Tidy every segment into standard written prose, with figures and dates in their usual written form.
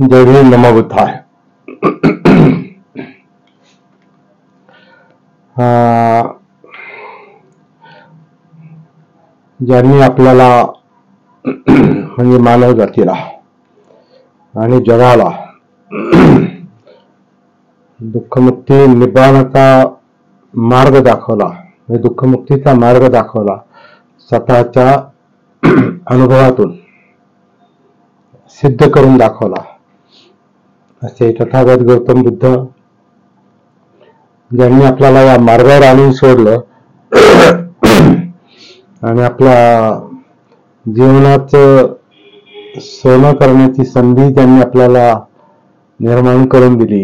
जय भीम नमो बुद्धाय. ज्यांनी आपल्याला म्हणजे मानव जातीला आणि जगाला दुःखमुक्ती निबाणाचा मार्ग दाखवला, दुःखमुक्तीचा मार्ग दाखवला स्वतःच्या अनुभवातून सिद्ध करून दाखवला, असे तथागत गौतम बुद्ध ज्यांनी आपल्याला या मार्गावर आणून सोडलं आणि आपल्या जीवनाचं सोनं करण्याची संधी त्यांनी आपल्याला निर्माण करून दिली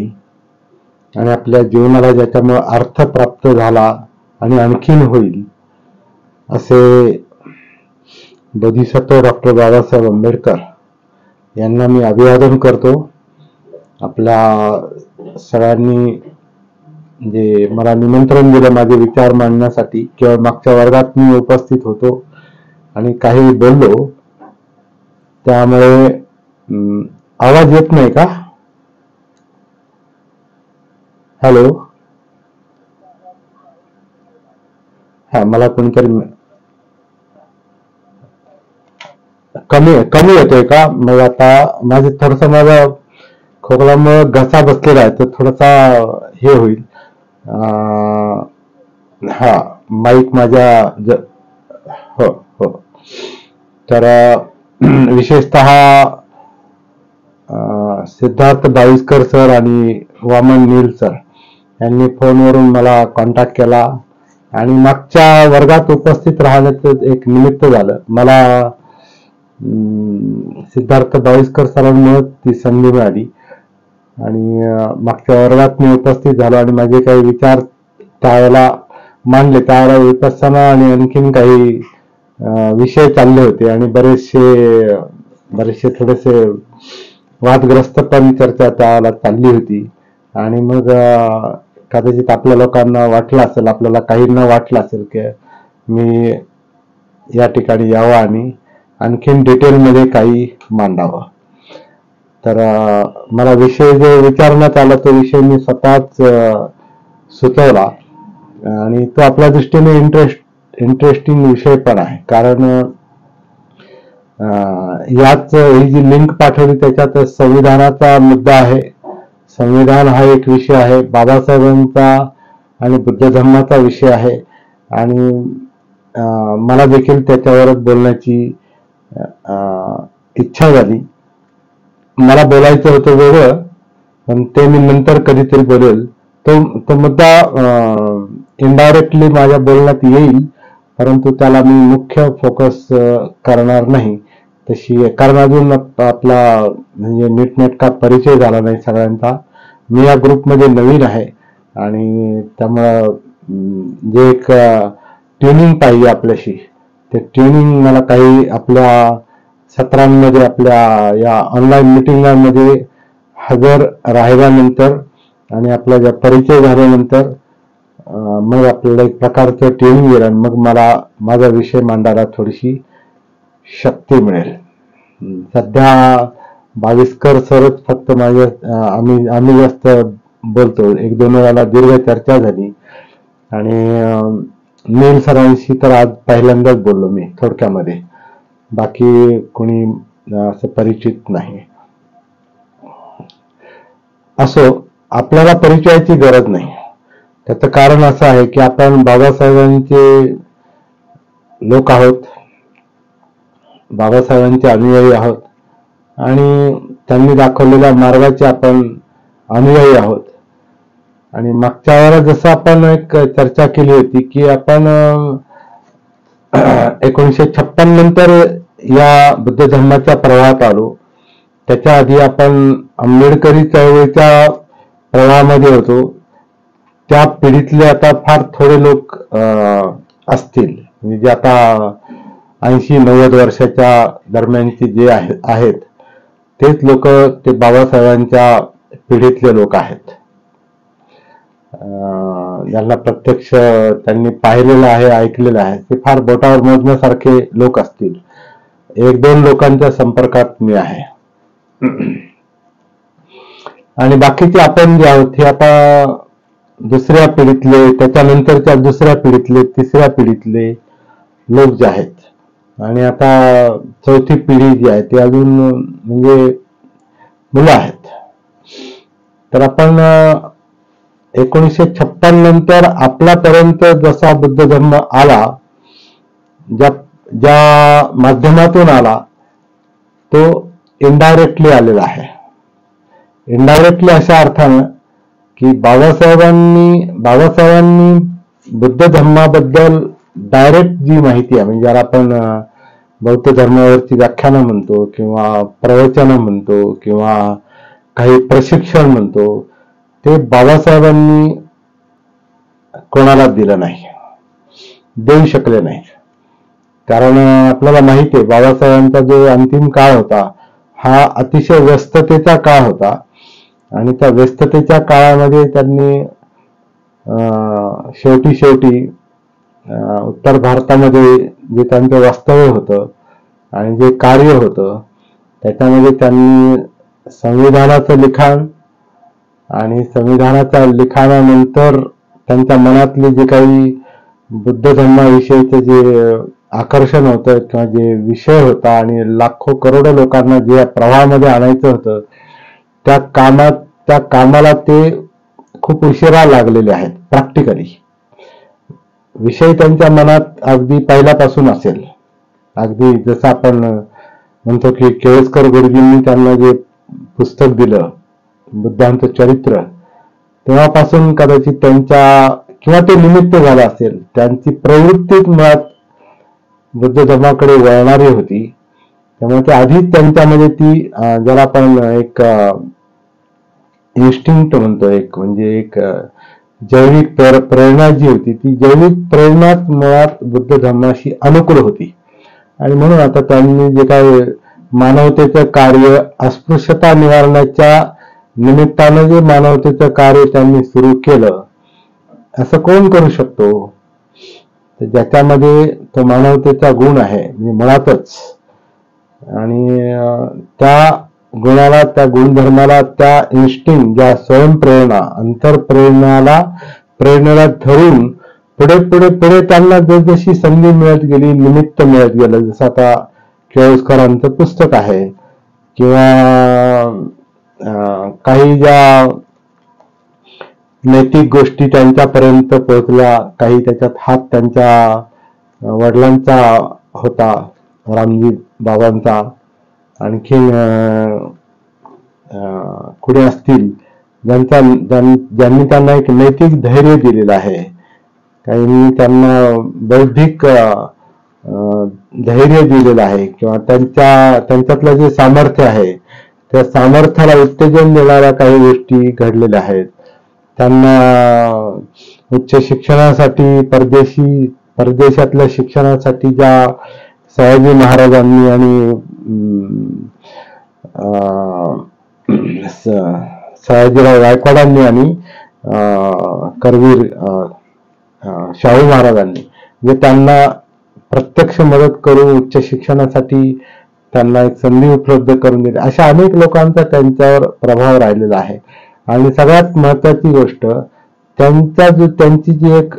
आणि आपल्या जीवनाला ज्याच्यामुळे अर्थ प्राप्त झाला आणि आणखीन होईल, असे बोधिसत्व डॉक्टर बाबासाहेब आंबेडकर यांना मी अभिवादन करतो. आपल्या सगळ्यांनी जे मला निमंत्रण दिलं माझे विचार मांडण्यासाठी, किंवा मागच्या वर्गात मी उपस्थित होतो आणि काही बोललो, त्यामुळे आवाज येत नाही का? हॅलो, हा, मला कोणीतरी कमी येतोय का? मग आता माझे माझा खोकल्यामुळे घसा बसलेला आहे, तर थोडासा हे होईल. हा, माईक माझ्या हो हो. तर विशेषतः सिद्धार्थ बाविस्कर सर आणि वामन नील सर यांनी फोनवरून मला कॉन्टॅक्ट केला आणि मागच्या वर्गात उपस्थित राहण्याचं एक निमित्त झालं. मला सिद्धार्थ बाविस्कर सरांमुळे ती संधी मिळाली आणि मागच्या वर्गात मी उपस्थित झालो आणि माझे काही विचार त्यावेळेला मांडले. त्यावेळेला विपස්සना आणि आणखीन काही विषय चालले होते आणि बरेचसे थोडेसे वादग्रस्त पण चर्चा त्यावेळेला चालली होती. आणि मग कदाचित आपल्या लोकांना वाटलं असेल, आपल्याला काहींना वाटलं असेल की मी या ठिकाणी यावं आणि आणखीन डिटेलमध्ये काही मांडावं. तर मला विषय जो विचारण्यात आला तो विषय मी स्वतःच सुचवला आणि तो आपल्या दृष्टीने इंटरेस्टिंग विषय पण आहे. कारण याच ही जी लिंक पाठवली त्याच्यात संविधानाचा मुद्दा आहे. संविधान हा एक विषय आहे, बाबासाहेबांचा आणि बुद्ध धर्माचा विषय आहे आणि मला देखील त्याच्यावरच बोलण्याची इच्छा झाली. मला बोलायचं होतं वेगळं, पण ते मी नंतर कधीतरी बोलेल. तो मुद्दा इनडायरेक्टली माझ्या बोलण्यात येईल, परंतु त्याला मी मुख्य फोकस करणार नाही तशी, कारण अजून आपला म्हणजे नीटनेटका परिचय झाला नाही सगळ्यांचा. मी या ग्रुपमध्ये नवीन आहे आणि त्यामुळं जे एक ट्युनिंग पाहिजे आपल्याशी, ते ट्युनिंग मला काही आपल्या सत्रांमध्ये, आपल्या या ऑनलाईन मिटिंगांमध्ये हजर राहिल्यानंतर आणि आपला ज्या परिचय झाल्यानंतर मग आपल्याला एक प्रकारचं ट्रेनिंग येईल आणि मग मला माझा विषय मांडायला थोडीशी शक्ती मिळेल. सध्या बाविस्कर सरच फक्त आम्ही जास्त बोलतो. 1-2 वेळाला दीर्घ चर्चा झाली आणि नील सरांशी तर आज पहिल्यांदाच बोललो मी थोडक्यामध्ये, बाकी कोणी असं परिचित नाही. असो, आपल्याला परिचयाची गरज नाही. त्याचं कारण असं आहे की आपण बाबासाहेबांचे लोक आहोत, बाबासाहेबांचे अनुयायी आहोत आणि त्यांनी दाखवलेल्या मार्गाचे आपण अनुयायी आहोत. आणि मागच्या वेळेला जसं आपण एक चर्चा केली होती की आपण 1956 नंतर या बुद्ध धर्माच्या प्रवाहात आलो. त्याच्या आधी आपण आंबेडकरी चळवळीच्या प्रवाहामध्ये होतो. त्या पिढीतले आता फार थोडे लोक असतील, म्हणजे जे आता 80-90 वर्षाच्या दरम्यानचे जे आहेत तेच लोक ते बाबासाहेबांच्या पिढीतले लोक आहेत, ज्यांना प्रत्यक्ष त्यांनी पाहिलेलं आहे, ऐकलेलं आहे. ते फार बोटावर मोजण्यासारखे लोक असतील. 1-2 लोकांच्या संपर्कात मी आहे. आणि बाकीचे आपण जे आहोत हे आता दुसऱ्या पिढीतले, त्याच्यानंतरच्या दुसऱ्या पिढीतले, तिसऱ्या पिढीतले लोक जे आहेत आणि आता चौथी पिढी जी आहे ती अजून म्हणजे मुलं आहेत. तर आपण 1956 नंतर आपल्यापर्यंत जसा बुद्ध धर्म आला, ज्या ज्या माध्यमातून आला तो इनडायरेक्टली आलेला आहे. इनडायरेक्टली अशा अर्थानं की बाबासाहेबांनी बुद्ध धर्माबद्दल डायरेक्ट जी माहिती आहे, म्हणजे ज्याला आपण बौद्ध धर्मावरची व्याख्यानं म्हणतो किंवा प्रवचनं म्हणतो किंवा काही प्रशिक्षण म्हणतो, ते बाबासाहेबांनी कोणाला दिलं नाही, देऊ शकले नाही. कारण आपल्याला माहिती आहे बाबासाहेबांचा जो अंतिम काळ होता हा अतिशय व्यस्ततेचा काळ होता आणि त्या व्यस्ततेच्या काळामध्ये त्यांनी शेवटी उत्तर भारतामध्ये जे त्यांचं वास्तव्य होतं आणि जे कार्य होतं त्याच्यामध्ये त्यांनी संविधानाचं लिखाण आणि संविधानाच्या लिखाणानंतर त्यांच्या मनातले जे काही बुद्ध धर्माविषयीचं जे आकर्षण होतं किंवा जे विषय होता आणि लाखो करोडो लोकांना जे प्रवाहामध्ये आणायचं होतं त्या कामाला ते खूप उशिरा लागलेले आहेत. प्रॅक्टिकली विषय त्यांच्या मनात अगदी पहिल्यापासून असेल. अगदी जसं आपण म्हणतो की केळकर गुरुजींनी त्यांना जे पुस्तक दिलं बुद्धांचं चरित्र, तेव्हापासून कदाचित त्यांच्या किंवा ते निमित्त झालं असेल, त्यांची प्रवृत्तीच मुळात बुद्ध धर्माकडे वळणारी होती. त्यामुळे ते आधीच त्यांच्यामध्ये ती ज्याला आपण एक इन्स्टिंक्ट म्हणतो, एक म्हणजे एक जैविक प्रेरणा जी होती, ती जैविक प्रेरणाच मुळात बुद्ध धर्माशी अनुकूल होती. आणि म्हणून आता त्यांनी जे काही मानवतेचं कार्य, अस्पृश्यता निवारणाच्या निमित्तानं जे मानवतेचं कार्य त्यांनी सुरू केलं, असं कोण करू शकतो? तर ज्याच्यामध्ये तो मानवतेचा गुण आहे म्हणजे मुळातच, आणि त्या गुणाला, त्या गुणधर्माला, त्या इन्स्टिंक्ट, ज्या स्वयंप्रेरणा, प्रेरणेला धरून पुढे त्यांना जसजशी संधी मिळत गेली, निमित्त मिळत गेलं, जसं आता केळुसकरांचं पुस्तक आहे किंवा काही ज्या नैतिक गोष्टी त्यांच्यापर्यंत पोहोचल्या, काही त्याच्यात हात त्यांच्या वडिलांचा होता, रामजी बाबांचा, आणखीन कुठे असतील ज्यांनी त्यांना एक नैतिक धैर्य दिलेलं आहे, काहींनी त्यांना बौद्धिक धैर्य दिलेलं आहे किंवा त्यांच्यातलं जे सामर्थ्य आहे त्या सामर्थ्याला उत्तेजन देणाऱ्या काही गोष्टी घडलेल्या आहेत. त्यांना उच्च शिक्षणासाठी परदेशातल्या शिक्षणासाठी ज्या सयाजी महाराजांनी आणि सयाजीराव गायकवाडांनी आणि करवीर शाहू महाराजांनी जे त्यांना प्रत्यक्ष मदत करून उच्च शिक्षणासाठी त्यांना एक संधी उपलब्ध करून दिली, अशा अनेक लोकांचा त्यांच्यावर प्रभाव राहिलेला आहे. आणि सगळ्यात महत्वाची गोष्ट, त्यांची जी एक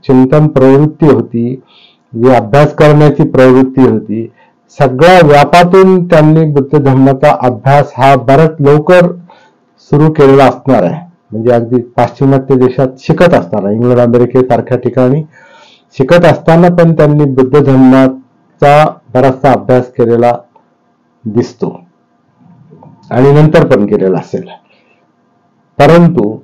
चिंतन प्रवृत्ती होती, जी अभ्यास करण्याची प्रवृत्ती होती, सगळ्या व्यापातून त्यांनी बुद्ध धर्माचा अभ्यास हा बराच लवकर सुरू केलेला असणार आहे. म्हणजे अगदी पाश्चिमात्य देशात शिकत असताना, इंग्लंड अमेरिकेसारख्या ठिकाणी शिकत असताना पण त्यांनी बुद्ध धर्माचा बराचसा अभ्यास केलेला दिसतो आणि नंतर पण केलेला असेल. परंतु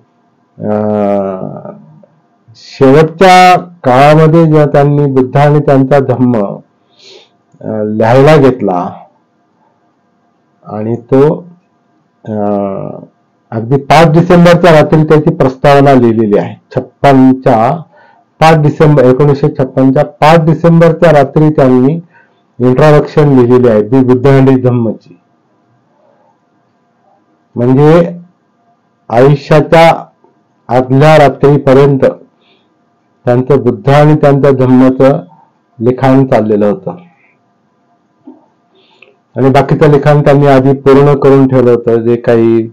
शेवटच्या काळामध्ये जेव्हा त्यांनी बुद्ध आणि त्यांचा धम्म लिहायला घेतला आणि तो अगदी 5 डिसेंबरच्या रात्री त्याची प्रस्तावना लिहिलेली आहे. 1956च्या 5 डिसेंबरच्या रात्री त्यांनी इंट्रोडक्शन लिहिलेली आहे दी बुद्ध अँड हिज धम्मची. म्हणजे आयुष्याच्या आदल्या रात्रीपर्यंत त्यांचं बुद्ध आणि त्यांच्या धम्माचं लिखाण चाललेलं होतं आणि बाकीचं लिखाण त्यांनी आधी पूर्ण करून ठेवलं होतं. जे काही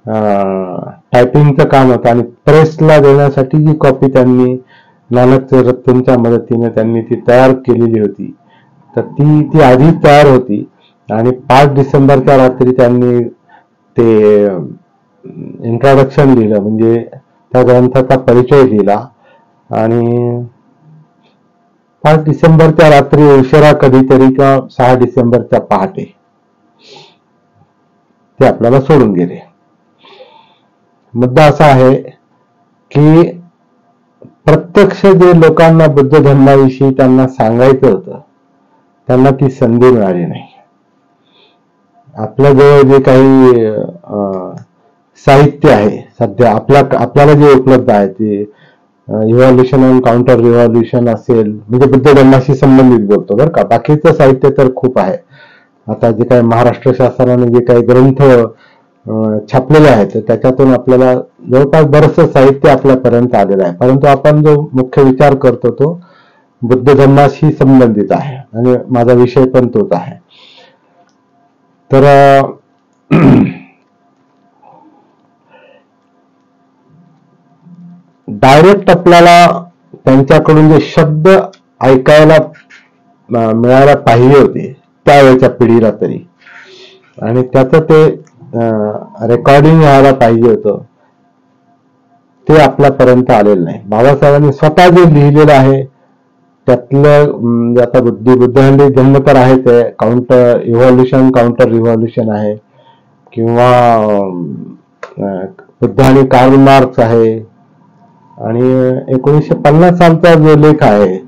टायपिंगचं काम होतं आणि प्रेसला देण्यासाठी जी कॉपी त्यांनी नानक रत्नच्या मदतीने त्यांनी ती तयार केलेली होती. तर ती आधी तयार होती आणि 5 डिसेंबरच्या रात्री त्यांनी ते इंट्रोडक्शन लिहिलं, म्हणजे त्या ग्रंथाचा परिचय दिला. आणि 5 डिसेंबरच्या रात्री उशिरा कधीतरी किंवा 6 डिसेंबरच्या पहाटे ते आपल्याला सोडून गेले. मुद्दा असा आहे की प्रत्यक्ष जे लोकांना बुद्ध धर्माविषयी त्यांना सांगायचं होतं त्यांना ती संधी मिळाली नाही. आपल्याजवळ जे काही साहित्य आहे सध्या आपल्याला जे उपलब्ध आहे ते रिव्हॉल्युशन अँड काउंटर रिव्हॉल्युशन असेल, म्हणजे बुद्ध धर्माशी संबंधित बोलतो बरं का, बाकीचं साहित्य तर खूप आहे. आता जे काही महाराष्ट्र शासनाने जे काही ग्रंथ छापलेले आहेत त्याच्यातून आपल्याला जवळपास बरंचसं साहित्य आपल्यापर्यंत आलेलं आहे, परंतु आपण जो मुख्य विचार करतो तो बुद्ध धर्माशी संबंधित आहे आणि माझा विषय पण तोच आहे. तर डायरेक्ट आपल्याला त्यांच्याकडून जे शब्द ऐकायला मिळायला पाहिजे होते त्यावेळेच्या पिढीला तरी, आणि त्याचं ते रेकॉर्डिंग व्हायला पाहिजे होतं, ते आपल्यापर्यंत आलेलं नाही. बाबासाहेबांनी स्वतः जे लिहिलेलं आहे त्यातलं म्हणजे आता बुद्धहंडी जन्म तर आहे ते काउंटर रिव्हॉल्युशन आहे, किंवा बुद्ध आणि कार्ल मार्क्स आहे, आणि 1950 सालचा जो लेख आहे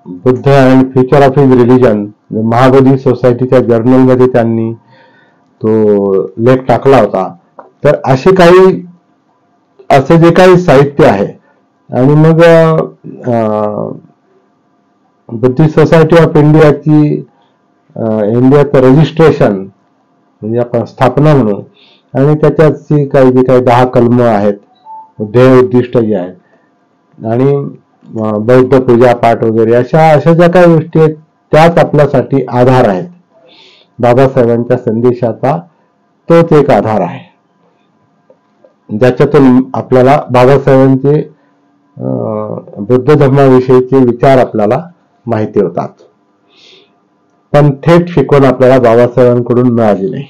Buddha and future of his religion, Mahabodhi सोसायटीच्या जर्नलमध्ये त्यांनी तो लेख टाकला होता. तर असं जे काही साहित्य आहे, आणि मग बुद्धिस्ट सोसायटी ऑफ इंडियाचं रजिस्ट्रेशन म्हणजे आपण स्थापना म्हणून, आणि त्याच्याची जे काही 10 कलम आहेत, ध्येय उद्दिष्ट जे आहेत, आणि बौद्ध पूजा पाठ वगैरे अशा ज्या काही गोष्टी आहेत त्याच आपल्यासाठी आधार आहेत. बाबासाहेबांच्या संदेशाचा तोच एक आधार आहे, ज्याच्यातून आपल्याला बाबासाहेबांचे बुद्ध धर्माविषयीचे विचार आपल्याला माहिती होतात. पण थेट शिकवण आपल्याला बाबासाहेबांकडून मिळाली नाही.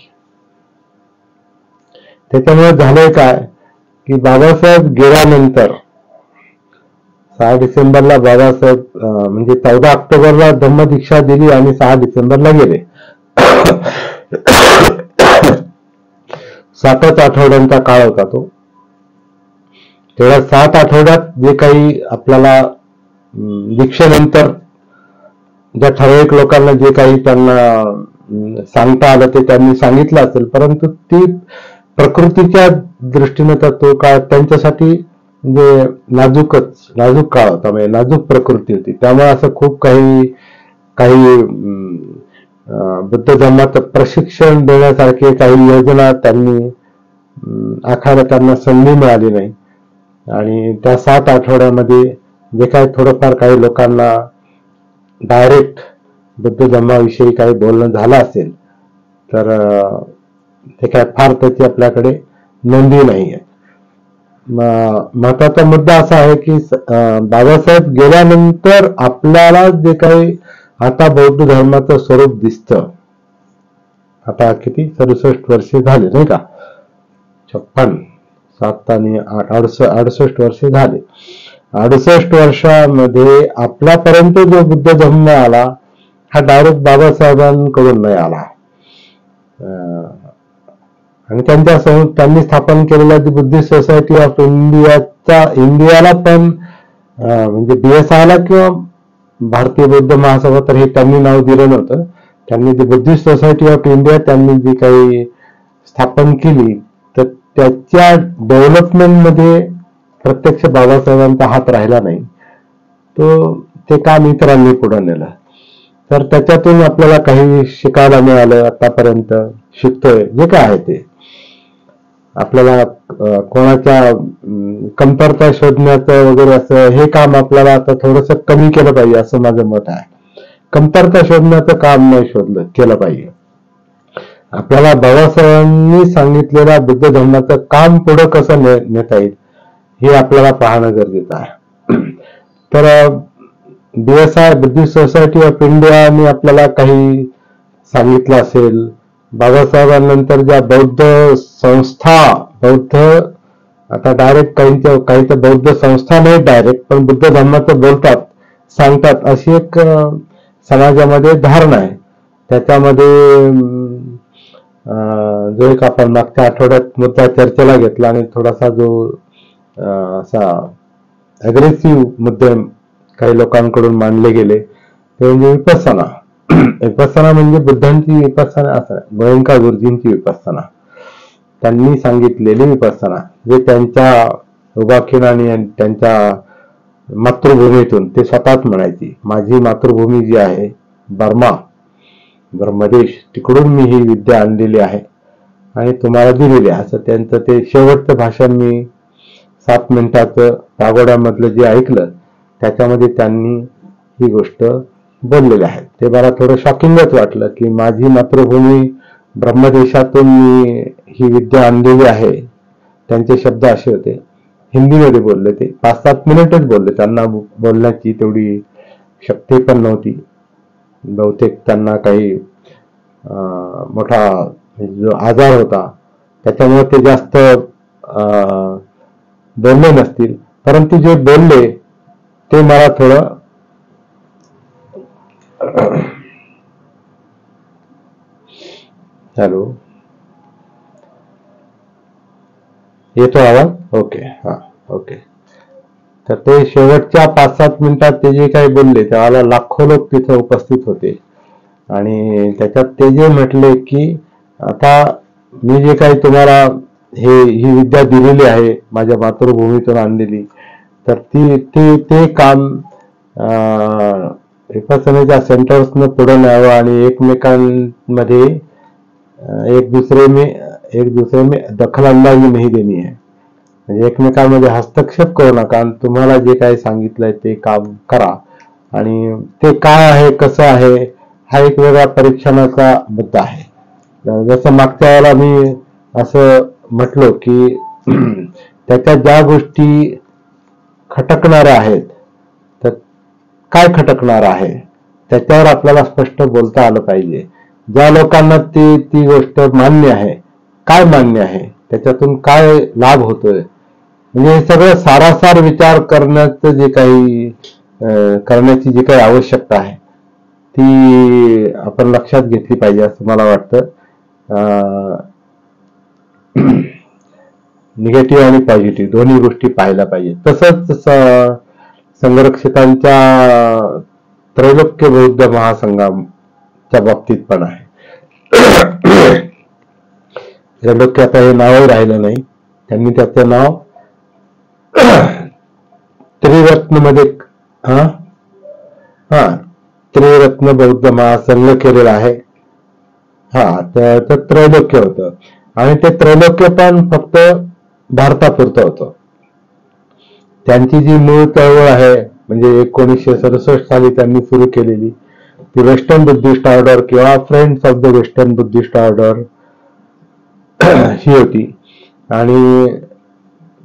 त्याच्यामुळे झालंय काय की बाबासाहेब गेल्यानंतर 6 डिसेंबरला बाबासाहेब म्हणजे 14 ऑक्टोबरला धम्मदीक्षा दिली आणि 6 डिसेंबरला गेले. 7च आठवड्यांचा काळ होता तो. तेवढ्या 7 आठवड्यात जे काही आपल्याला दीक्षेनंतर ज्या ठराविक लोकांना जे काही त्यांना सांगता आलं ते त्यांनी सांगितलं असेल, परंतु ती प्रकृतीच्या दृष्टीने तर तो काळ त्यांच्यासाठी म्हणजे नाजूक काळ होता, म्हणजे नाजूक प्रकृती होती. त्यामुळे असं खूप काही बुद्ध धर्माचं प्रशिक्षण देण्यासारखे काही योजना त्यांनी आखायला त्यांना संधी मिळाली नाही. आणि त्या 7 आठवड्यामध्ये जे काही थोडंफार काही लोकांना डायरेक्ट बुद्ध धर्माविषयी काही बोलणं झालं असेल तर ते काय फार त्याची आपल्याकडे नोंदी नाही आहे. महत्वाचा मुद्दा असा आहे की बाबासाहेब गेल्यानंतर आपल्याला जे काही आता बौद्ध धर्माचं स्वरूप दिसतं, आता किती 67 वर्षे झाले नाही का, 56, 7 आणि 8, 68 वर्षे झाले. 68 वर्षामध्ये आपल्यापर्यंत जो बुद्ध धर्म आला हा डायरेक्ट बाबासाहेबांकडून नाही आला. आणि त्यांनी स्थापन केलेल्या बुद्धिस्ट सोसायटी ऑफ इंडियाला पण म्हणजे BSIला किंवा भारतीय बौद्ध महासभा तर हे त्यांनी नाव दिलं नव्हतं. त्यांनी ती बुद्धिस्ट सोसायटी ऑफ इंडिया त्यांनी जी काही स्थापन केली तर त्याच्या डेव्हलपमेंटमध्ये प्रत्यक्ष बाबासाहेबांचा हात राहिला नाही. ते काम इतरांनी पुढे नेलं. तर त्याच्यातून आपल्याला काही शिकायला मिळालं. आतापर्यंत शिकतोय जे काय आहे ते. आपल्याला कोणाच्या कमतरता शोधण्याचं वगैरे असं हे काम आपल्याला आता थोडंसं कमी केलं पाहिजे असं माझं मत आहे. कमतरता शोधण्याचं काम नाही केलं पाहिजे. आपल्याला बाबासाहेबांनी सांगितलेल्या बुद्ध धर्माचं काम पुढे कसं नेता येईल हे आपल्याला पाहणं गरजेचं आहे. तर BSI बुद्धिस्ट सोसायटी ऑफ इंडियाने आपल्याला काही सांगितलं असेल. बाबासाहेबांनंतर ज्या बौद्ध संस्था, आता डायरेक्ट काही तर बौद्ध संस्था नाही डायरेक्ट, पण बुद्ध धर्माचं बोलतात, सांगतात, अशी एक समाजामध्ये धारणा आहे. त्याच्यामध्ये जो एक आपण मागच्या आठवड्यात मुद्दा चर्चेला घेतला आणि थोडासा जो असा अग्रेसिव्ह मुद्दे काही लोकांकडून मांडले गेले ते म्हणजे विपස්සना. विपස්සना म्हणजे बुद्धांची विपස්සना असं, गोयंका गुरुजींची विपස්සना, त्यांनी सांगितलेली विपස්සना, जे त्यांच्या उबाखिणाने आणि त्यांच्या मातृभूमीतून ते स्वतःच म्हणायची, माझी मातृभूमी जी आहे बर्मा, ब्रह्मदेश, तिकडून मी ही विद्या आणलेली आहे आणि तुम्हाला दिलेली आहे, असं त्यांचं ते शेवटचं भाषण मी 7 मिनिटाचं पागोड्यामधलं जे ऐकलं त्याच्यामध्ये त्यांनी ही गोष्ट बोललेली आहे. ते मला थोडं शॉकिंगच वाटलं की माझी मातृभूमी ब्रह्मदेशातून मी ही विद्या आणलेली आहे. त्यांचे शब्द असे होते, हिंदीमध्ये बोलले, ते 5-7 मिनिटच बोलले, त्यांना बोलण्याची तेवढी शक्ती पण नव्हती, बहुतेक त्यांना काही मोठा जो आजार होता त्याच्यामुळे ते जास्त बोलले नसतील, परंतु जे बोलले ते मला थोडं हॅलो, येतो आवाज? ओके, हा, ओके. तर ते शेवटच्या 5-7 मिनिटात ते जे काही बोलले त्याला लाखो लोक तिथे उपस्थित होते आणि त्याच्यात ते जे म्हटले की आता मी जे काही तुम्हाला ही विद्या दिलेली आहे माझ्या मातृभूमीतून आणलेली, तर ते काम विपස්සनेच्या सेंटर्सनं पुढे न्यावं आणि एकमेकांमध्ये एक दूसरे में दखलंदाजी नहीं देनी है, म्हणजे एकमेकांमध्ये हस्तक्षेप करू नका, तुम्हाला जे काही सांगितलंय ते काम करा. आणि ते काय आहे, कसं आहे, हा एक वेगळा परीक्षणाचा मुद्दा आहे. जसं मागच्या वेळेला मी असं म्हटलो की त्याच्या ज्या गोष्टी खटकणाऱ्या आहेत, तर काय खटकणार आहे त्याच्यावर आपल्याला स्पष्ट बोलता आलं पाहिजे. ज्या लोकांना ती गोष्ट मान्य आहे, काय मान्य आहे, त्याच्यातून काय लाभ होतोय, म्हणजे हे सगळं सारासार विचार करण्याचं जे काही करण्याची जी काही आवश्यकता आहे ती आपण लक्षात घेतली पाहिजे असं मला वाटतं. निगेटिव्ह आणि पॉझिटिव्ह दोन्ही गोष्टी पाहायला पाहिजे. तसंच संरक्षकांच्या त्रैलोक्य बौद्ध महासंघाच्या बाबतीत पण आहे. त्रैलोक्य आता हे नावही राहिलं नाही, त्यांनी त्याचं नाव त्रिरत्न मध्ये त्रिरत्न बौद्ध महासंघ केलेला आहे. तर त्रैलोक्य होतं आणि ते त्रैलोक्य पण फक्त भारतापुरतं होतं. त्यांची जी मूळ चळवळ आहे म्हणजे 1967 साली त्यांनी सुरू केलेली ती वेस्टर्न बुद्धिस्ट ऑर्डर किंवा friends of the western Buddhist order ही होती. आणि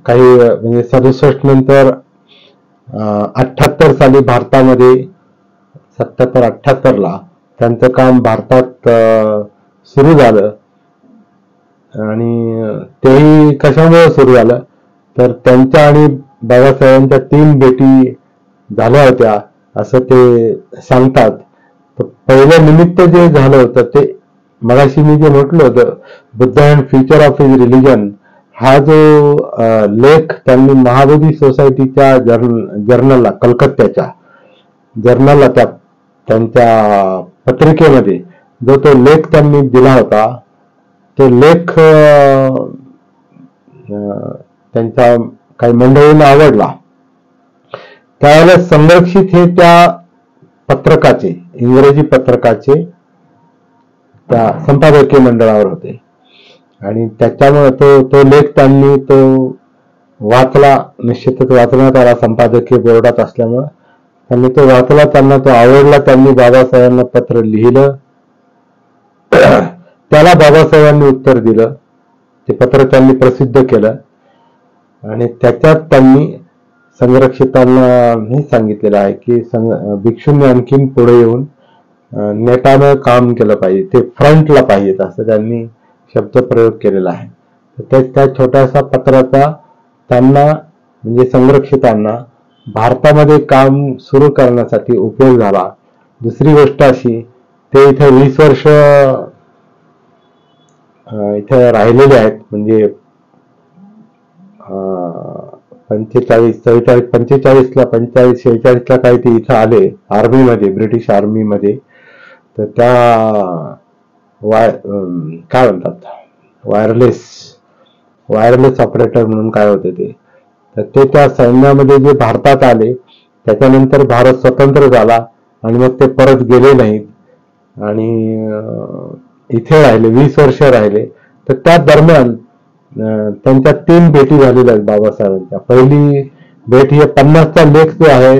काही म्हणजे 67 नंतर 78 साली भारतामध्ये 77-78 ला त्यांचं काम भारतात सुरू झालं. आणि तेही कशामुळे सुरू झालं तर त्यांच्या आणि बाबासाहेबांच्या 3 भेटी झाल्या होत्या असं ते सांगतात. तर पहिलं निमित्त जे झालं होतं ते मगाशी मी जे म्हटलं होतं Buddha and future of his religion, हा जो लेख त्यांनी महाबोधी सोसायटीच्या जर्नलला, कलकत्त्याच्या जर्नलला, त्यांच्या पत्रिकेमध्ये जो तो लेख त्यांनी दिला होता, तो लेख त्यांच्या काही मंडळींना आवडला. त्यावेळेला संरक्षित हे त्या पत्रकाचे, इंग्रजी पत्रकाचे त्या संपादकीय मंडळावर होते आणि त्याच्यामुळे तो लेख त्यांनी तो वाचला, निश्चितच वाचण्यात आला संपादकीय बोर्डात असल्यामुळे त्यांनी तो वाचला, त्यांना तो आवडला, त्यांनी बाबासाहेबांना पत्र लिहिलं त्याला बाबासाहेबांनी उत्तर दिलं. ते पत्र त्यांनी प्रसिद्ध केलं आणि त्याच्यात त्यांनी संरक्षितांना हे सांगितलेलं आहे की भिक्षूंनी आणखीन पुढे येऊन नेटानं काम केलं पाहिजे, ते फ्रंटला पाहिजेत असं त्यांनी शब्दप्रयोग केलेला आहे. त्या छोट्याशा पत्राचा त्यांना म्हणजे संरक्षितांना भारतामध्ये काम सुरू करण्यासाठी उपयोग झाला. दुसरी गोष्ट अशी, ते इथे 20 वर्ष इथे राहिलेले आहेत. म्हणजे 45-46ला काही ते इथं आले आर्मीमध्ये, ब्रिटिश आर्मीमध्ये. तर त्या काय म्हणतात वायरलेस ऑपरेटर म्हणून काय होते ते, तर ते त्या सैन्यामध्ये जे भारतात आले. त्याच्यानंतर भारत स्वतंत्र झाला आणि मग ते परत गेले नाहीत आणि इथे राहिले, 20 वर्ष राहिले. तर त्या दरम्यान त्यांच्या 3 भेटी झालेल्या आहेत बाबासाहेबांच्या. पहिली भेट ही 50चा लेख जो आहे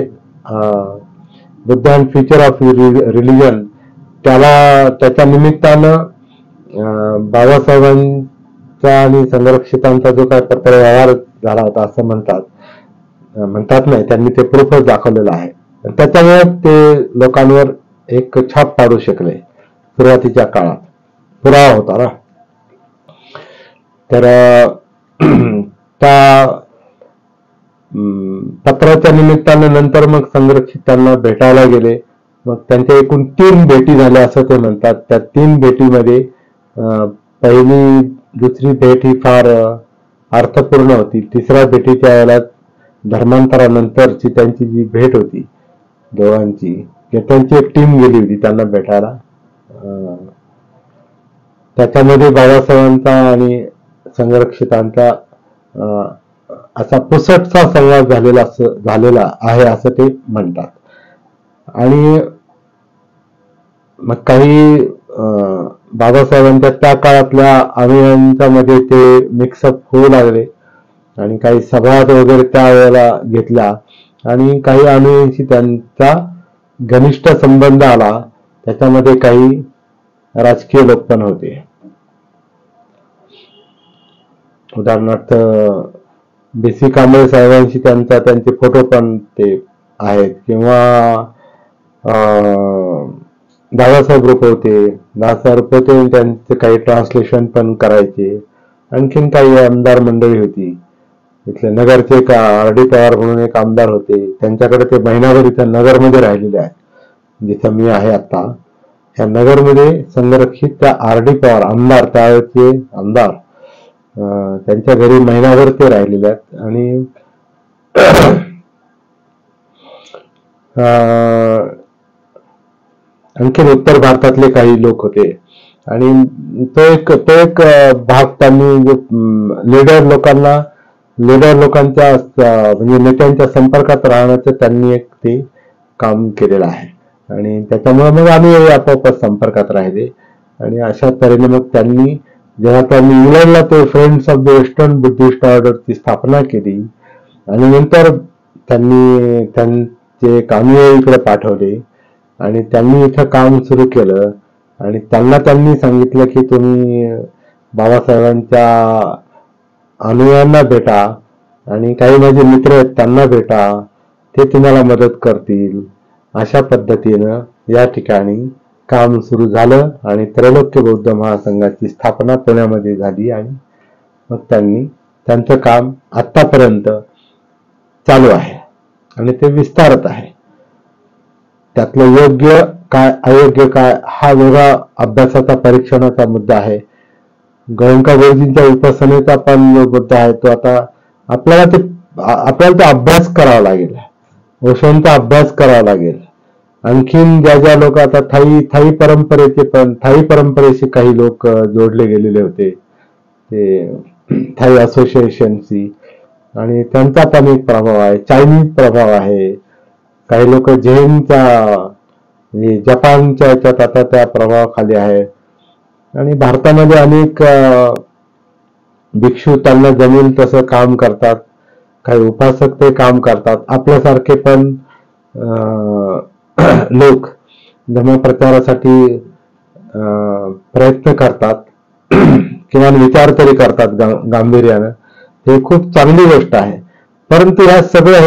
Buddha and future of religion, त्याच्या निमित्तानं बाबासाहेबांचा आणि संरक्षितांचा जो काय पत्रव्यवहार झाला होता असं म्हणतात नाही, त्यांनी ते प्रूफच दाखवलेलं आहे. त्याच्यामुळे ते लोकांवर एक छाप पाडू शकले. सुरुवातीच्या काळात पुरावा होता ना. तर त्या पत्राच्या निमित्तानं नंतर मग संरक्षितांना भेटायला गेले. मग त्यांच्या एकूण 3 भेटी झाल्या असं ते म्हणतात. त्या 3 भेटीमध्ये पहिली दुसरी भेट ही फार अर्थपूर्ण होती. तिसऱ्या भेटीच्या वेळेला धर्मांतरानंतरची त्यांची जी भेट होती दोघांची, त्यांची एक टीम गेली होती त्यांना भेटायला. त्याच्यामध्ये बाबासाहेबांचा आणि संरक्षितांचा असा पुसटसा संवाद झालेला आहे असं ते म्हणतात. आणि मग काही बाबासाहेबांच्या त्या काळातल्या अनुयायांच्या मध्ये ते मिक्सअप होऊ लागले आणि काही सभा वगैरे त्यावेळेला घेतल्या आणि काही अनुयायांशी त्यांचा घनिष्ठ संबंध आला. त्याच्यामध्ये काही राजकीय लोक पण होते. उदाहरणार्थ B.C. कांबळे साहेबांशी त्यांचे फोटो पण ते आहेत. किंवा दादासाहेब रुपवते त्यांचे काही ट्रान्सलेशन पण करायचे. आणखीन काही आमदार मंडळी होती. इथले नगरचे एक R.D. पवार म्हणून एक आमदार होते. त्यांच्याकडे ते महिनाभर इथं नगरमध्ये राहिलेले आहेत. जिथं मी आहे आता ह्या नगरमध्ये संरक्षित त्या R.D. पवार आमदार, त्यावेळेचे आमदार, त्यांच्या घरी महिनाभर ते राहिलेले आहेत. आणि आणखी उत्तर भारतातले काही लोक होते. आणि तो एक भाग त्यांनी लीडर लोकांच्या म्हणजे नेत्यांच्या संपर्कात राहण्याचं त्यांनी एक ते काम केलेलं आहे. आणि त्याच्यामुळे मग आम्ही आपोआप संपर्कात राहिले. आणि अशा तऱ्हेने मग जेव्हा त्यांनी इंग्लंडला ते friends of the western Buddhist ऑर्डरची स्थापना केली आणि नंतर त्यांनी त्यांचे अनुयायी इकडे पाठवले आणि त्यांनी इथं काम सुरू केलं. आणि त्यांनी सांगितलं की तुम्ही बाबासाहेबांच्या अनुयायांना भेटा आणि काही माझे मित्र आहेत त्यांना भेटा, ते तुम्हाला मदत करतील. अशा पद्धतीनं या ठिकाणी काम सुरू झालं आणि त्रैलोक्य बौद्ध महासंघाची स्थापना पुण्यामध्ये झाली. आणि मग त्यांचं काम आतापर्यंत चालू आहे आणि ते विस्तारत आहे. त्यातलं योग्य काय अयोग्य काय हा वेगळा अभ्यासाचा परीक्षणाचा मुद्दा आहे. गोयंका गुरुजींच्या उपासनेचा पण मुद्दा आहे. तो आता आपल्याला तो अभ्यास करावा लागेल. ओशोंचा अभ्यास करावा लागेल. आणखीन ज्या लोक आता थाई परंपरेचे काही लोक जोडले गेलेले होते ते थाई असोसिएशनशी, आणि त्यांचा पण एक प्रभाव आहे. चायनीज प्रभाव आहे. काही लोक जैनच्या जपानच्या याच्यात आता त्या प्रभावाखाली आहे. आणि भारतामध्ये अनेक भिक्षू त्यांना जमेल तसं काम करतात. काही उपासक ते काम करतात. आपल्यासारखे पण लोक धर्मप्रचारासाठी प्रयत्न करतात किंवा विचार तरी करतात गांभीर्यानं, हे खूप चांगली गोष्ट आहे. परंतु हे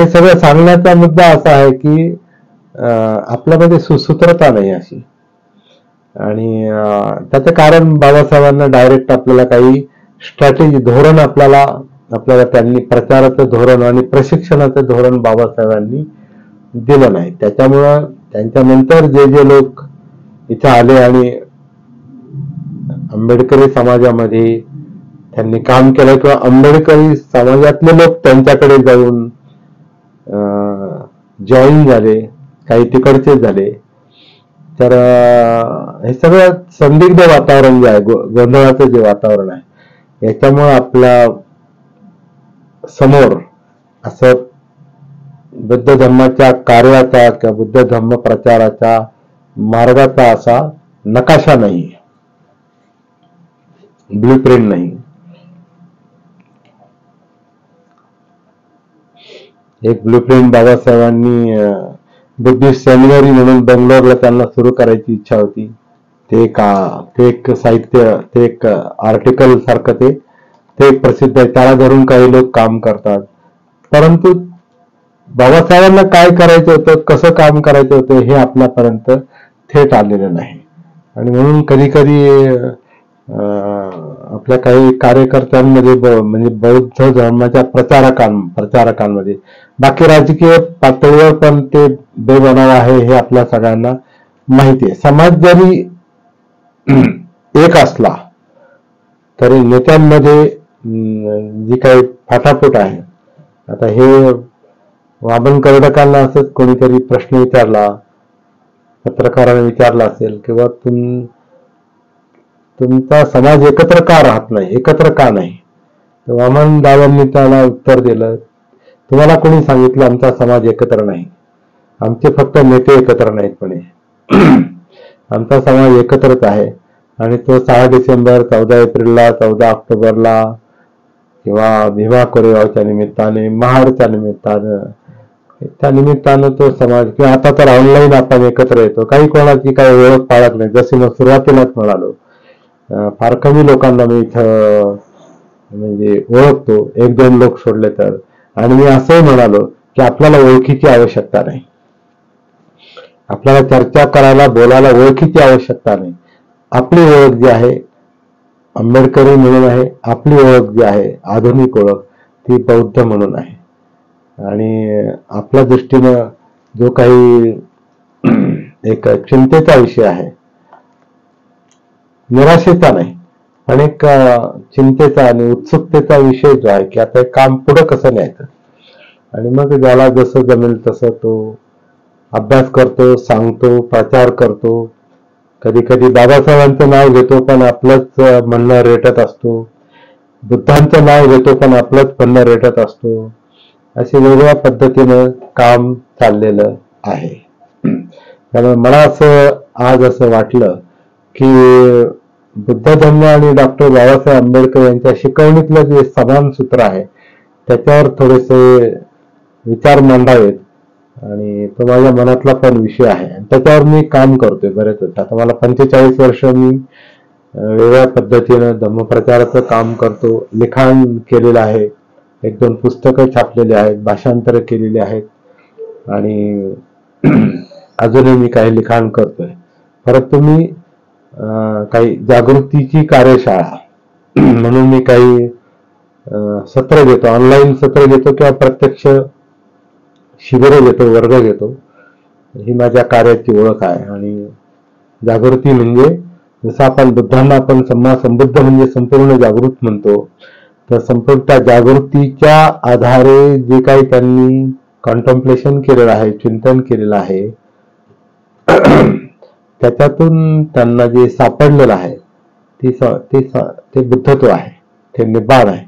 सगळं सांगण्याचा मुद्दा असा आहे की आपल्यामध्ये सुसूत्रता नाही अशी. आणि त्याचं कारण बाबासाहेबांना डायरेक्ट आपल्याला काही स्ट्रॅटेजी, धोरण आपल्याला त्यांनी प्रचाराचं धोरण आणि प्रशिक्षणाचं धोरण बाबासाहेबांनी दिलं नाही. त्याच्यामुळं त्यांच्यानंतर जे लोक इथे आले आणि आंबेडकरी समाजामध्ये त्यांनी काम केलं किंवा आंबेडकरी समाजातले लोक त्यांच्याकडे जाऊन जॉईन झाले, काही तिकडचे झाले, तर हे सगळं संदिग्ध वातावरण जे आहे, गोंधळाचं जे वातावरण आहे, याच्यामुळे आपल्या समोर असं बुद्ध धर्माच्या कार्याचा किंवा बुद्ध धर्म प्रचाराचा मार्गाचा असा नकाशा नाही, ब्लूप्रिंट नाही. एक ब्लूप्रिंट बाबासाहेबांनी बुद्धिस्ट सेमिनरी म्हणून बेंगलोरला त्यांना सुरू करायची इच्छा होती. ते एक साहित्य, ते एक आर्टिकल सारखं ते एक प्रसिद्ध आहे, त्याला धरून काही लोक काम करतात. परंतु बाबासाहेबांना काय करायचं होतं, कसं काम करायचं होतं, हे आपल्यापर्यंत थेट आलेलं नाही. आणि म्हणून कधी कधी आपल्या काही कार्यकर्त्यांमध्ये म्हणजे बौद्ध धर्माच्या प्रचारकांमध्ये, बाकी राजकीय पातळीवर पण ते बेबनाव आहे हे आपल्या सगळ्यांना माहिती आहे. समाज जरी एक असला तरी नेत्यांमध्ये जी काही फाटाफूट आहे, आता हे वामन कर्डकांना असंच कोणीतरी प्रश्न विचारला, पत्रकाराने विचारला असेल, किंवा तुमचा समाज एकत्र का राहत नाही, एकत्र का नाही, तर वामन दादांनी त्याला उत्तर दिलं, तुम्हाला कोणी सांगितलं आमचा समाज एकत्र नाही, आमचे फक्त नेते एकत्र नाहीत म्हणे, आमचा समाज एकत्रच आहे. आणि तो 6 डिसेंबर, 14 एप्रिलला, 14 ऑक्टोबरला किंवा भीमा कोरेगावच्या निमित्ताने, महाडच्या निमित्तानं तो समाज, किंवा आता तर ऑनलाईन आपण एकत्र येतो, काही कोणाची काही ओळख पाळत नाही. जसे मग सुरुवातीलाच म्हणालो, फार कमी लोकांना मी इथं म्हणजे ओळखतो, 1-2 लोक सोडले तर. आणि मी असंही म्हणालो की आपल्याला ओळखीची आवश्यकता नाही, आपल्याला चर्चा करायला, बोलायला ओळखीची आवश्यकता नाही. आपली ओळख जी आहे आंबेडकरी म्हणून आहे, आपली ओळख जी आहे आधुनिक ओळख ती बौद्ध म्हणून आहे. आणि आपल्या दृष्टीनं जो काही एक चिंतेचा विषय आहे, निराशेचा नाही पण एक चिंतेचा आणि उत्सुकतेचा विषय जो आहे की आता हे काम पुढं कसं न्यायचं. आणि मग ज्याला जसं जमेल तसं तो अभ्यास करतो, सांगतो, प्रचार करतो. कधी कधी बाबासाहेबांचं नाव घेतो पण आपलंच म्हणणं रेटत असतो, बुद्धांचं नाव घेतो पण आपलंच म्हणणं रेटत असतो. अशी वेगळ्या पद्धतीनं काम चाललेलं आहे. त्यामुळे मला आज असं वाटलं की बुद्ध धर्म आणि डॉक्टर बाबासाहेब आंबेडकर यांच्या शिकवणीतलं जे समान सूत्र आहे त्याच्यावर थोडेसे विचार मांडावेत. आणि तो माझ्या मनातला पण विषय आहे आणि त्याच्यावर मी काम करतोय बरेच वर्ष. आता मला 45 वर्ष मी वेगळ्या पद्धतीनं धम्मप्रचाराचं काम करतो, लिखाण केलेलं आहे, 1-2 पुस्तकं छापलेली आहेत, भाषांतर केलेली आहेत आणि अजूनही मी काही लिखाण करतोय. परंतु मी काही जागृतीची कार्यशाळा म्हणून मी काही सत्र घेतो, ऑनलाईन सत्र घेतो किंवा प्रत्यक्ष शिबिरं घेतो, वर्ग घेतो. ही माझ्या कार्याची ओळख आहे. आणि जागृती म्हणजे जसं आपण बुद्धांना आपण संबुद्ध म्हणजे संपूर्ण जागृत म्हणतो, तर संपूर्ण त्या जागृतीच्या आधारे जे काही त्यांनी कॉन्टम्प्लेशन केलेलं आहे, चिंतन केलेलं आहे, त्याच्यातून त्यांना जे सापडलेलं आहे ते बुद्धत्व आहे, ते निब्बाण आहे.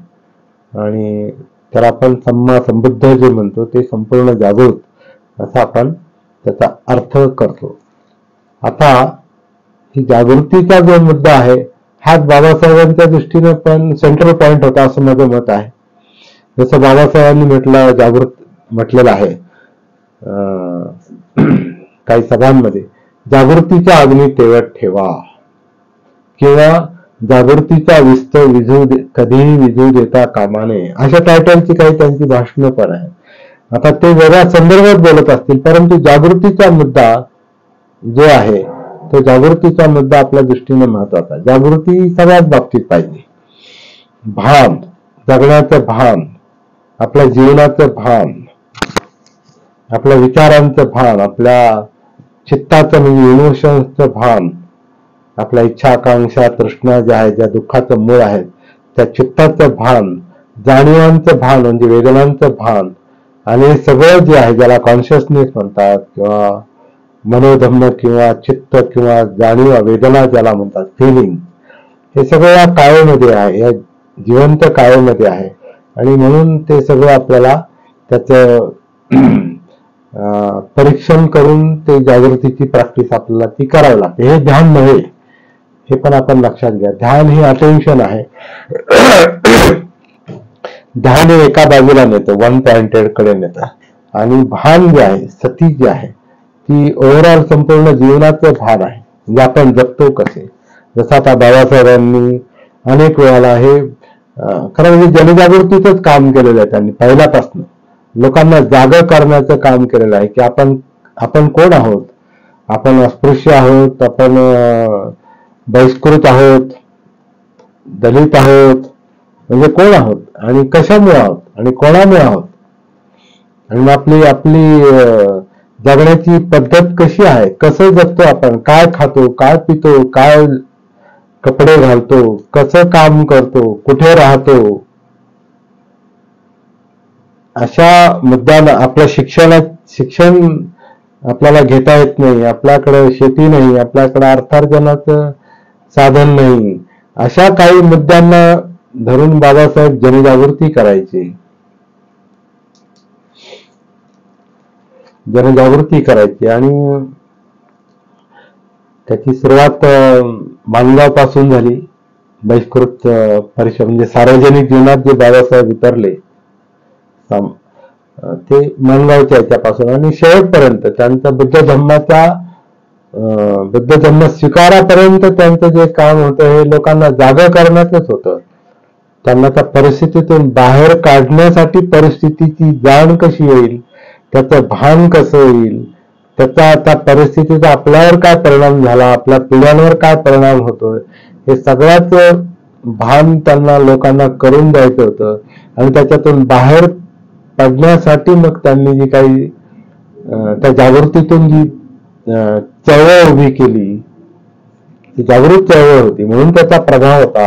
आणि त्याला आपण संबुद्ध जे म्हणतो ते संपूर्ण जागृत असा आपण त्याचा अर्थ करतो. आता ही जागृतीचा जो मुद्दा आहे हाच बाबासाहेबांच्या दृष्टीने पण सेंट्रल पॉइंट होता असं माझं मत आहे. जसं बाबासाहेबांनी म्हटलेलं आहे काही सभांमध्ये, जागृतीच्या अग्नी तेवत ठेवा. किंवा जागृतीचा विस्तव कधीही विझू देता कामा नये, अशा टायटलची काही त्यांची भाषणं पण आहेत. आता ते वेगळ्या संदर्भात बोलत असतील, परंतु जागृतीचा मुद्दा जो आहे तो जागृतीचा मुद्दा आपल्या दृष्टीने महत्वाचा. जागृती सगळ्याच बाबतीत पाहिजे. भान, जगण्याचं भान, आपल्या जीवनाचं भान, आपल्या विचारांचं भान, आपल्या चित्ताचं म्हणजे इमोशन्सचं भान, आपल्या इच्छा आकांक्षा तृष्णा ज्या आहेत, ज्या दुःखाचं मूळ आहेत, त्या चित्ताचं भान, जाणीवांचं भान म्हणजे वेदनांचं भान, आणि सगळं जे आहे ज्याला कॉन्शियसनेस म्हणतात किंवा मनोधम्म किंवा चित्त किंवा जाणीवा वेदना ज्याला म्हणतात फिलिंग, हे सगळं या काळेमध्ये आहे, या जिवंत काळेमध्ये आहे. आणि म्हणून ते सगळं आपल्याला त्याचं परीक्षण करून ते जागृतीची प्रॅक्टिस आपल्याला ती करावी लागते. हे ध्यान नव्हे, हे पण आपण लक्षात घ्या. ध्यान हे अटेन्शन आहे. ध्यान हे एका बाजूला नेतं, वन पॉइंटेड कडे नेतं, आणि भान जे आहे, सती जी आहे, ती ओव्हरऑल संपूर्ण जीवनाचं भान आहे. म्हणजे आपण जगतो कसे. जसं आता बाबासाहेबांनी अनेक वेळाला हे खरं म्हणजे जनजागृतीचंच काम केलेलं आहे. त्यांनी पहिल्यापासून लोकांना जागं करण्याचं काम केलेलं आहे की आपण कोण आहोत, आपण अस्पृश्य आहोत, आपण बहिष्कृत आहोत, दलित आहोत, म्हणजे कोण आहोत आणि कशामुळे आहोत आणि कोणामुळे आहोत, आणि आपली जगण्याची पद्धत कशी आहे, कसं जगतो आपण, काय खातो, काय पितो, काय कपडे घालतो, कसं काम करतो, कुठे राहतो, अशा मुद्द्यांना आपल्या शिक्षण आपल्याला घेता येत नाही, आपल्याकडे शेती नाही, आपल्याकडे अर्थार्जनाचं साधन नाही, अशा काही मुद्द्यांना धरून बाबासाहेब जनजागृती करायची. आणि त्याची सुरुवात माणगाव पासून झाली. बहिष्कृत परिषद म्हणजे सार्वजनिक जीवनात जे बाबासाहेब उतरले ते माणगावच्या याच्यापासून, आणि शेवटपर्यंत त्यांचा बुद्ध धम्म स्वीकारापर्यंत त्यांचं जे काम होतं हे लोकांना जागा करण्याचंच होतं. त्यांना त्या परिस्थितीतून बाहेर काढण्यासाठी परिस्थितीची जाण कशी येईल, त्याचं भान कसं येईल, त्याचा त्या परिस्थितीचा आपल्यावर काय परिणाम झाला, आपल्या पिढ्यांवर काय परिणाम होतोय, हे सगळ्याच भान त्यांना लोकांना करून द्यायचं होतं. आणि त्याच्यातून बाहेर पडण्यासाठी मग त्यांनी जी काही त्या जागृतीतून जी चळवळ उभी केली, ती जागृत चळवळ होती, म्हणून त्याचा प्रभाव होता.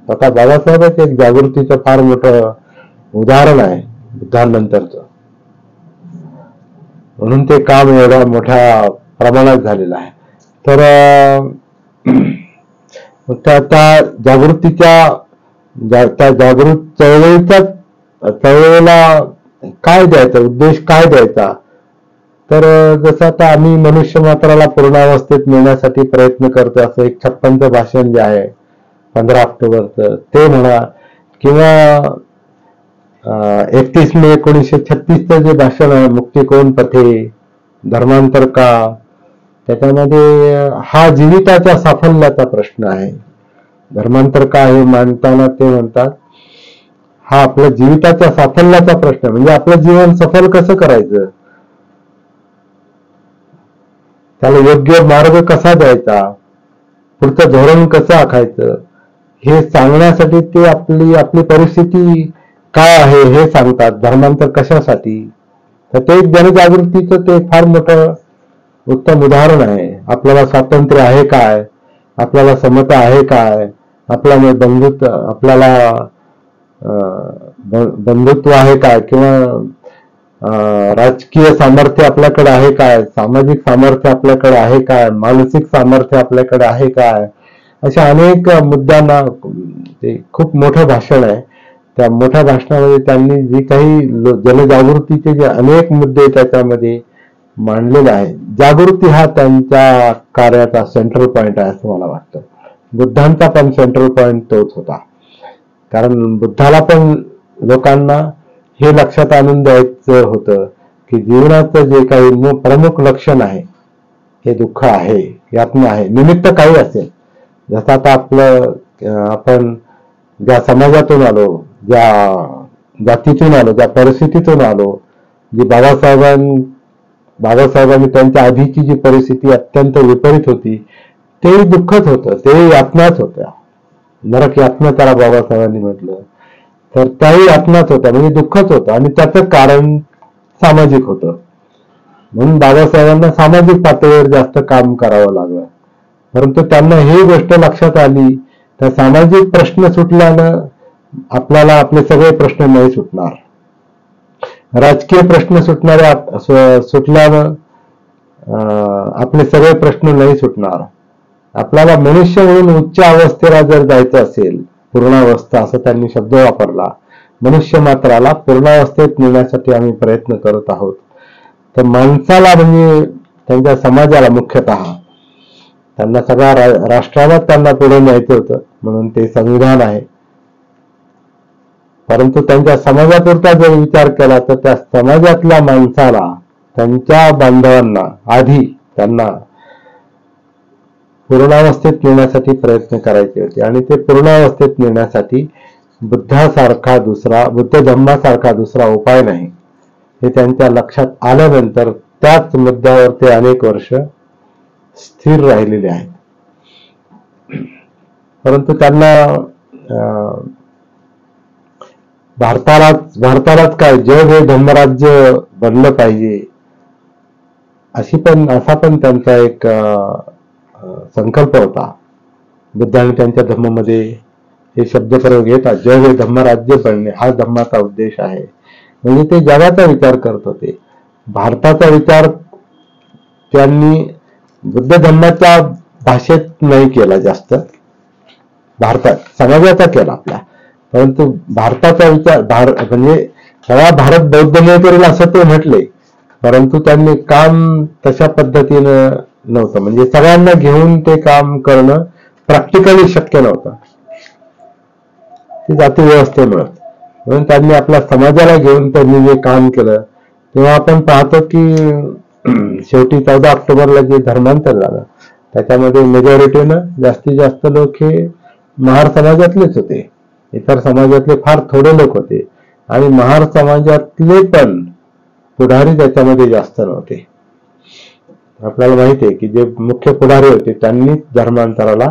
आता बाबासाहेबच एक जागृतीचं फार मोठं उदाहरण आहे बुद्धांनंतरचं, म्हणून ते काम एवढ्या मोठ्या प्रमाणात झालेलं आहे. तर त्या जागृतीच्या त्या जागृत चळवळीला काय द्यायचा, उद्देश काय द्यायचा, तर जसं आता आम्ही मनुष्य मात्राला पूर्णावस्थेत नेण्यासाठी प्रयत्न करतो, असं एक 56चं भाषण जे आहे 15 ऑक्टोबरचं ते म्हणा, किंवा 31 मे 1936चं जे भाषण आहे मुक्ती कोण पथे धर्मांतर का, त्याच्यामध्ये हा जीविताच्या साफल्याचा प्रश्न आहे. धर्मांतर का हे मांडताना ते म्हणतात हा आपल्या जीविताच्या साफल्याचा प्रश्न, म्हणजे आपलं जीवन सफल कसं करायचं, त्याला योग्य मार्ग कसा द्यायचा, पुढचं धोरण कसं आखायचं, हे सांगण्यासाठी ते आपली परिस्थिती काय आहे हे सांगतात. धर्मांतर कशासाठी, तर ते जनजागृतीचं ते फार मोठं उत्तम उदाहरण आहे. आपल्याला स्वातंत्र्य आहे काय, आपल्याला समता आहे काय, आपल्याला बंधुत्व आहे काय, किंवा राजकीय सामर्थ्य आपल्याकडे आहे काय, सामाजिक सामर्थ्य आपल्याकडे आहे काय, मानसिक सामर्थ्य आपल्याकडे आहे काय, अशा अनेक मुद्द्यांना ते खूप मोठं भाषण आहे. त्या मोठ्या भाषणामध्ये त्यांनी जी काही जनजागृतीचे जे अनेक मुद्दे त्याच्यामध्ये मांडलेले आहे, जागृती हा त्यांच्या कार्याचा सेंट्रल पॉइंट आहे असं मला वाटतं. बुद्धांचा पण सेंट्रल पॉइंट तोच होता, कारण बुद्धाला पण लोकांना हे लक्षात आणून द्यायचं होतं की जीवनाचं जे काही प्रमुख लक्षण आहे हे दुःख आहे, यातनं आहे. निमित्त काही असेल, जसं आता आपण ज्या समाजातून आलो, ज्या जातीतून आलो, ज्या परिस्थितीतून आलो, जी बाबासाहेबांनी त्यांच्या आधीची जी परिस्थिती अत्यंत विपरीत होती, ते दुःखच होतं, ते यातनाच होत्या. नरक यातना त्याला बाबासाहेबांनी म्हटलं. तर त्याही यातनाच होत्या, म्हणजे दुःखच होतं, आणि त्याचं कारण सामाजिक होतं. म्हणून बाबासाहेबांना सामाजिक पातळीवर जास्त काम करावं लागलं. परंतु त्यांना ही गोष्ट लक्षात आली, तर सामाजिक प्रश्न सुटल्यानं आपल्याला आपले सगळे प्रश्न नाही सुटणार. राजकीय प्रश्न सुटल्यानं आपले सगळे प्रश्न नाही सुटणार. आपल्याला मनुष्य म्हणून उच्च अवस्थेला जर जायचं असेल, पूर्णावस्था असं त्यांनी शब्द वापरला, मनुष्य मात्राला पूर्णावस्थेत नेण्यासाठी आम्ही प्रयत्न करत आहोत. तर माणसाला, म्हणजे त्यांच्या समाजाला, मुख्यतः त्यांना सगळ्या राष्ट्राला त्यांना पुढे न्यायचं होतं, म्हणून ते संविधान आहे. परंतु त्यांच्या समाजापुरता जर विचार केला तर त्या समाजातल्या माणसाला, त्यांच्या बांधवांना आधी त्यांना पूर्णावस्थेत नेण्यासाठी प्रयत्न करायचे होते. आणि ते पूर्णावस्थेत नेण्यासाठी बुद्ध धम्मासारखा दुसरा उपाय नाही, हे त्यांच्या लक्षात आल्यानंतर त्याच मुद्द्यावर ते अनेक वर्ष स्थिर राहिलेले आहेत. परंतु त्यांना भारतालाच काय, जग हे धर्मराज्य बनलं पाहिजे, असा पण त्यांचा एक संकल्प होता. बुद्धाने त्यांच्या धर्मामध्ये हे शब्दप्रयोग येतात, जग हे धर्मराज्य बनणे हा धर्माचा उद्देश आहे. म्हणजे ते जगाचा विचार करत होते. भारताचा विचार त्यांनी बुद्ध धर्माच्या भाषेत नाही केला जास्त, भारतात समाजाचा केला आपला. परंतु भारताचा विचार म्हणजे सगळा भारत बौद्धमय करेल असं ते म्हटले, परंतु त्यांनी काम तशा पद्धतीनं नव्हतं. म्हणजे सगळ्यांना घेऊन ते काम करणं प्रॅक्टिकली शक्य नव्हतं, ती जाती व्यवस्थेमुळे. म्हणून त्यांनी आपल्या समाजाला घेऊन त्यांनी जे काम केलं, तेव्हा आपण पाहतो की शेवटी 14 ऑक्टोबरला जे धर्मांतर झालं, त्याच्यामध्ये मेजॉरिटीनं जास्तीत जास्त लोक हे महार समाजातलेच होते. इतर समाजातले फार थोडे लोक होते, आणि महार समाजातले पण पुढारी त्याच्यामध्ये जास्त नव्हते. आपल्याला माहिती आहे की जे मुख्य पुढारी होते त्यांनी धर्मांतराला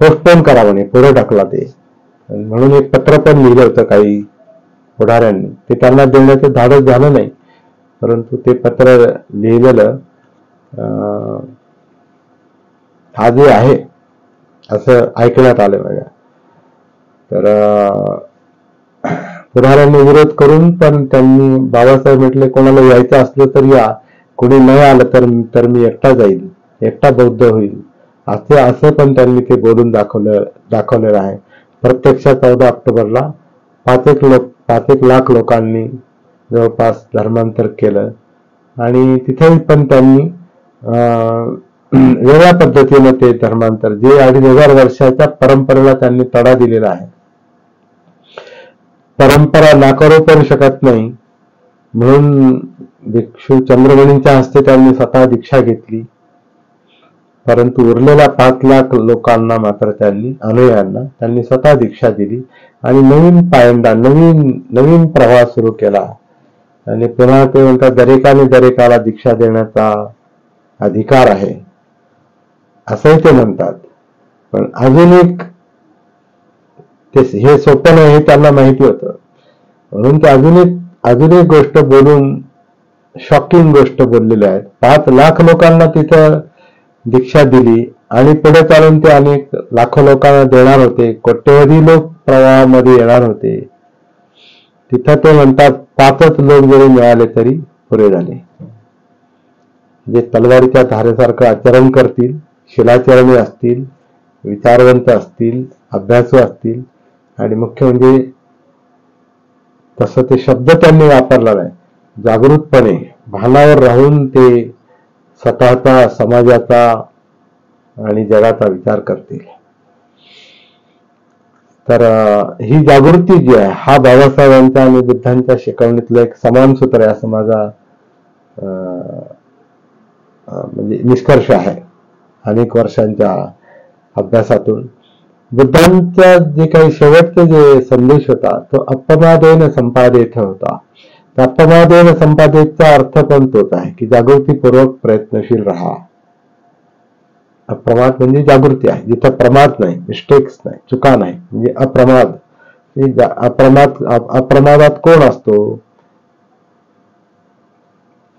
पोस्टपोन करा म्हणे, पुढे ढकला ते, म्हणून एक पत्र पण लिहिलं होतं काही पुढाऱ्यांनी. ते त्यांना देण्याचं धाडस झालं नाही, परंतु ते पत्र लिहिलेलं आजही आहे असं ऐकण्यात आलं बघा. तर पुढाऱ्यांनी विरोध करून पण त्यांनी, बाबासाहेब म्हटले कोणाला यायचं असलं तर या, कोणी नाही आलं तर मी एकटा जाईल, एकटा बौद्ध होईल, असं पण त्यांनी ते बोलून दाखवलेलं आहे. प्रत्यक्षात 14 ऑक्टोबरला 5 लाख लोकांनी जवळपास धर्मांतर केलं. आणि तिथेही पण त्यांनी वेगळ्या पद्धतीनं ते धर्मांतर, जे 2500 वर्षाच्या परंपरेला त्यांनी तडा दिलेला आहे. परंपरा नाकारू पण शकत नाही, म्हणून भिक्षू चंद्रमणींच्या हस्ते त्यांनी स्वतः दीक्षा घेतली. परंतु उरलेल्या 5 लाख लोकांना मात्र अनुयायांना त्यांनी स्वतः दीक्षा दिली, आणि नवीन पायंडा, नवीन प्रवास सुरू केला. आणि पुन्हा ते म्हणतात, दरेकाला दीक्षा देण्याचा अधिकार आहे, असंही ते म्हणतात. पण अजून एक हे सोपं नाही हे त्यांना माहिती होतं, म्हणून ते अजून एक गोष्ट बोलून, शॉकिंग गोष्ट बोललेली आहेत. 5 लाख लोकांना तिथं दीक्षा दिली, आणि पुढे चालून ते अनेक लाखो लोकांना देणार होते, कोट्यवधी लोक प्रवाहामध्ये येणार होते. तिथं ते म्हणतात 5च लोक जरी मिळाले तरी पुरे झाले. जे तलवारीच्या धारेसारखं आचरण करतील, शिलाचरणी असतील, विचारवंत असतील, अभ्यासू असतील, आणि मुख्य म्हणजे तसं ते शब्द त्यांनी वापरला नाही, जागृतपणे भानावर राहून ते स्वतःचा, समाजाचा आणि जगाचा विचार करतील. तर ही जागृती जी आहे, हा बाबासाहेबांच्या आणि बुद्धांच्या शिकवणीतलं एक समान सूत्र आहे, असं माझा म्हणजे निष्कर्ष आहे. अनेक वर्षांच्या अभ्यासातून. बुद्धांचा जे काही शेवटचा जे संदेश होता तो अप्रमादेन संपादित होता. अप्रमादेन संपादितचा अर्थ पण तोच आहे की जागृतीपूर्वक प्रयत्नशील राहा. अप्रमाद म्हणजे जागृती आहे, जिथं प्रमाद नाही, मिस्टेक्स नाही, चुका नाही, म्हणजे अप्रमाद. अप्रमादात कोण असतो?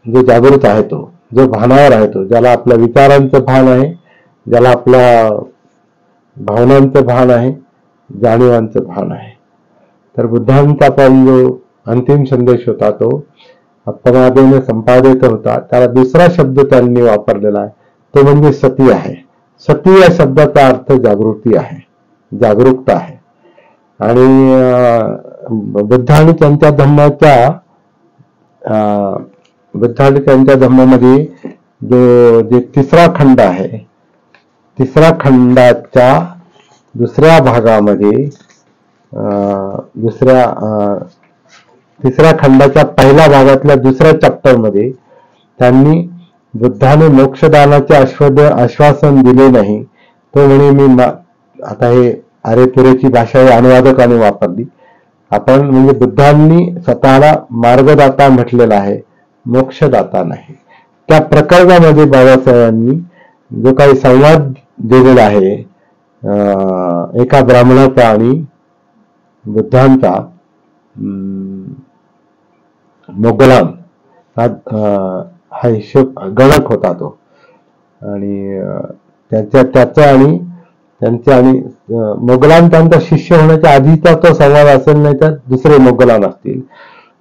जो जागृत आहे, तो जो भानावर आहे, तो ज्याला आपल्या विचारांचं भान आहे, ज्याला आपल्या भावनांचं भान आहे, जाणीवांचं भान आहे. तर बुद्धांचा पण जो अंतिम संदेश होता तो अप्रमादेने संपादित होता. त्याला दुसरा शब्द त्यांनी वापरलेला आहे, तो म्हणजे सती आहे. सती या शब्दाचा अर्थ जागृती आहे, जागरूकता आहे. आणि बुद्धांनी त्यांच्या धम्मामध्ये जे तिसरा खंड आहे, तिसऱ्या खंडाच्या दुसऱ्या भागामध्ये तिसऱ्या खंडाच्या पहिल्या भागातल्या दुसऱ्या चॅप्टर मध्ये त्यांनी बुद्धाने मोक्षदानाचे आश्वासन दिले नाही. तो म्हणे मी आता हे अरेतुरेची भाषा अनुवादकाने वापरली. आपण म्हणजे बुद्धांनी स्वतःला मार्गदाता म्हटलेला आहे, मोक्षदाता नाही. त्या प्रकरणामध्ये बाबासाहेबांनी जो काही संवाद दिलेला आहे एका ब्राह्मणाचा आणि बुद्धांचा, मोगलान हा हिशोब गणक होता तो. आणि त्याचा आणि मोगलान त्यांचा शिष्य होण्याच्या आधीचा तो संवाद असेल, नाही तर दुसरे मोगलान असतील.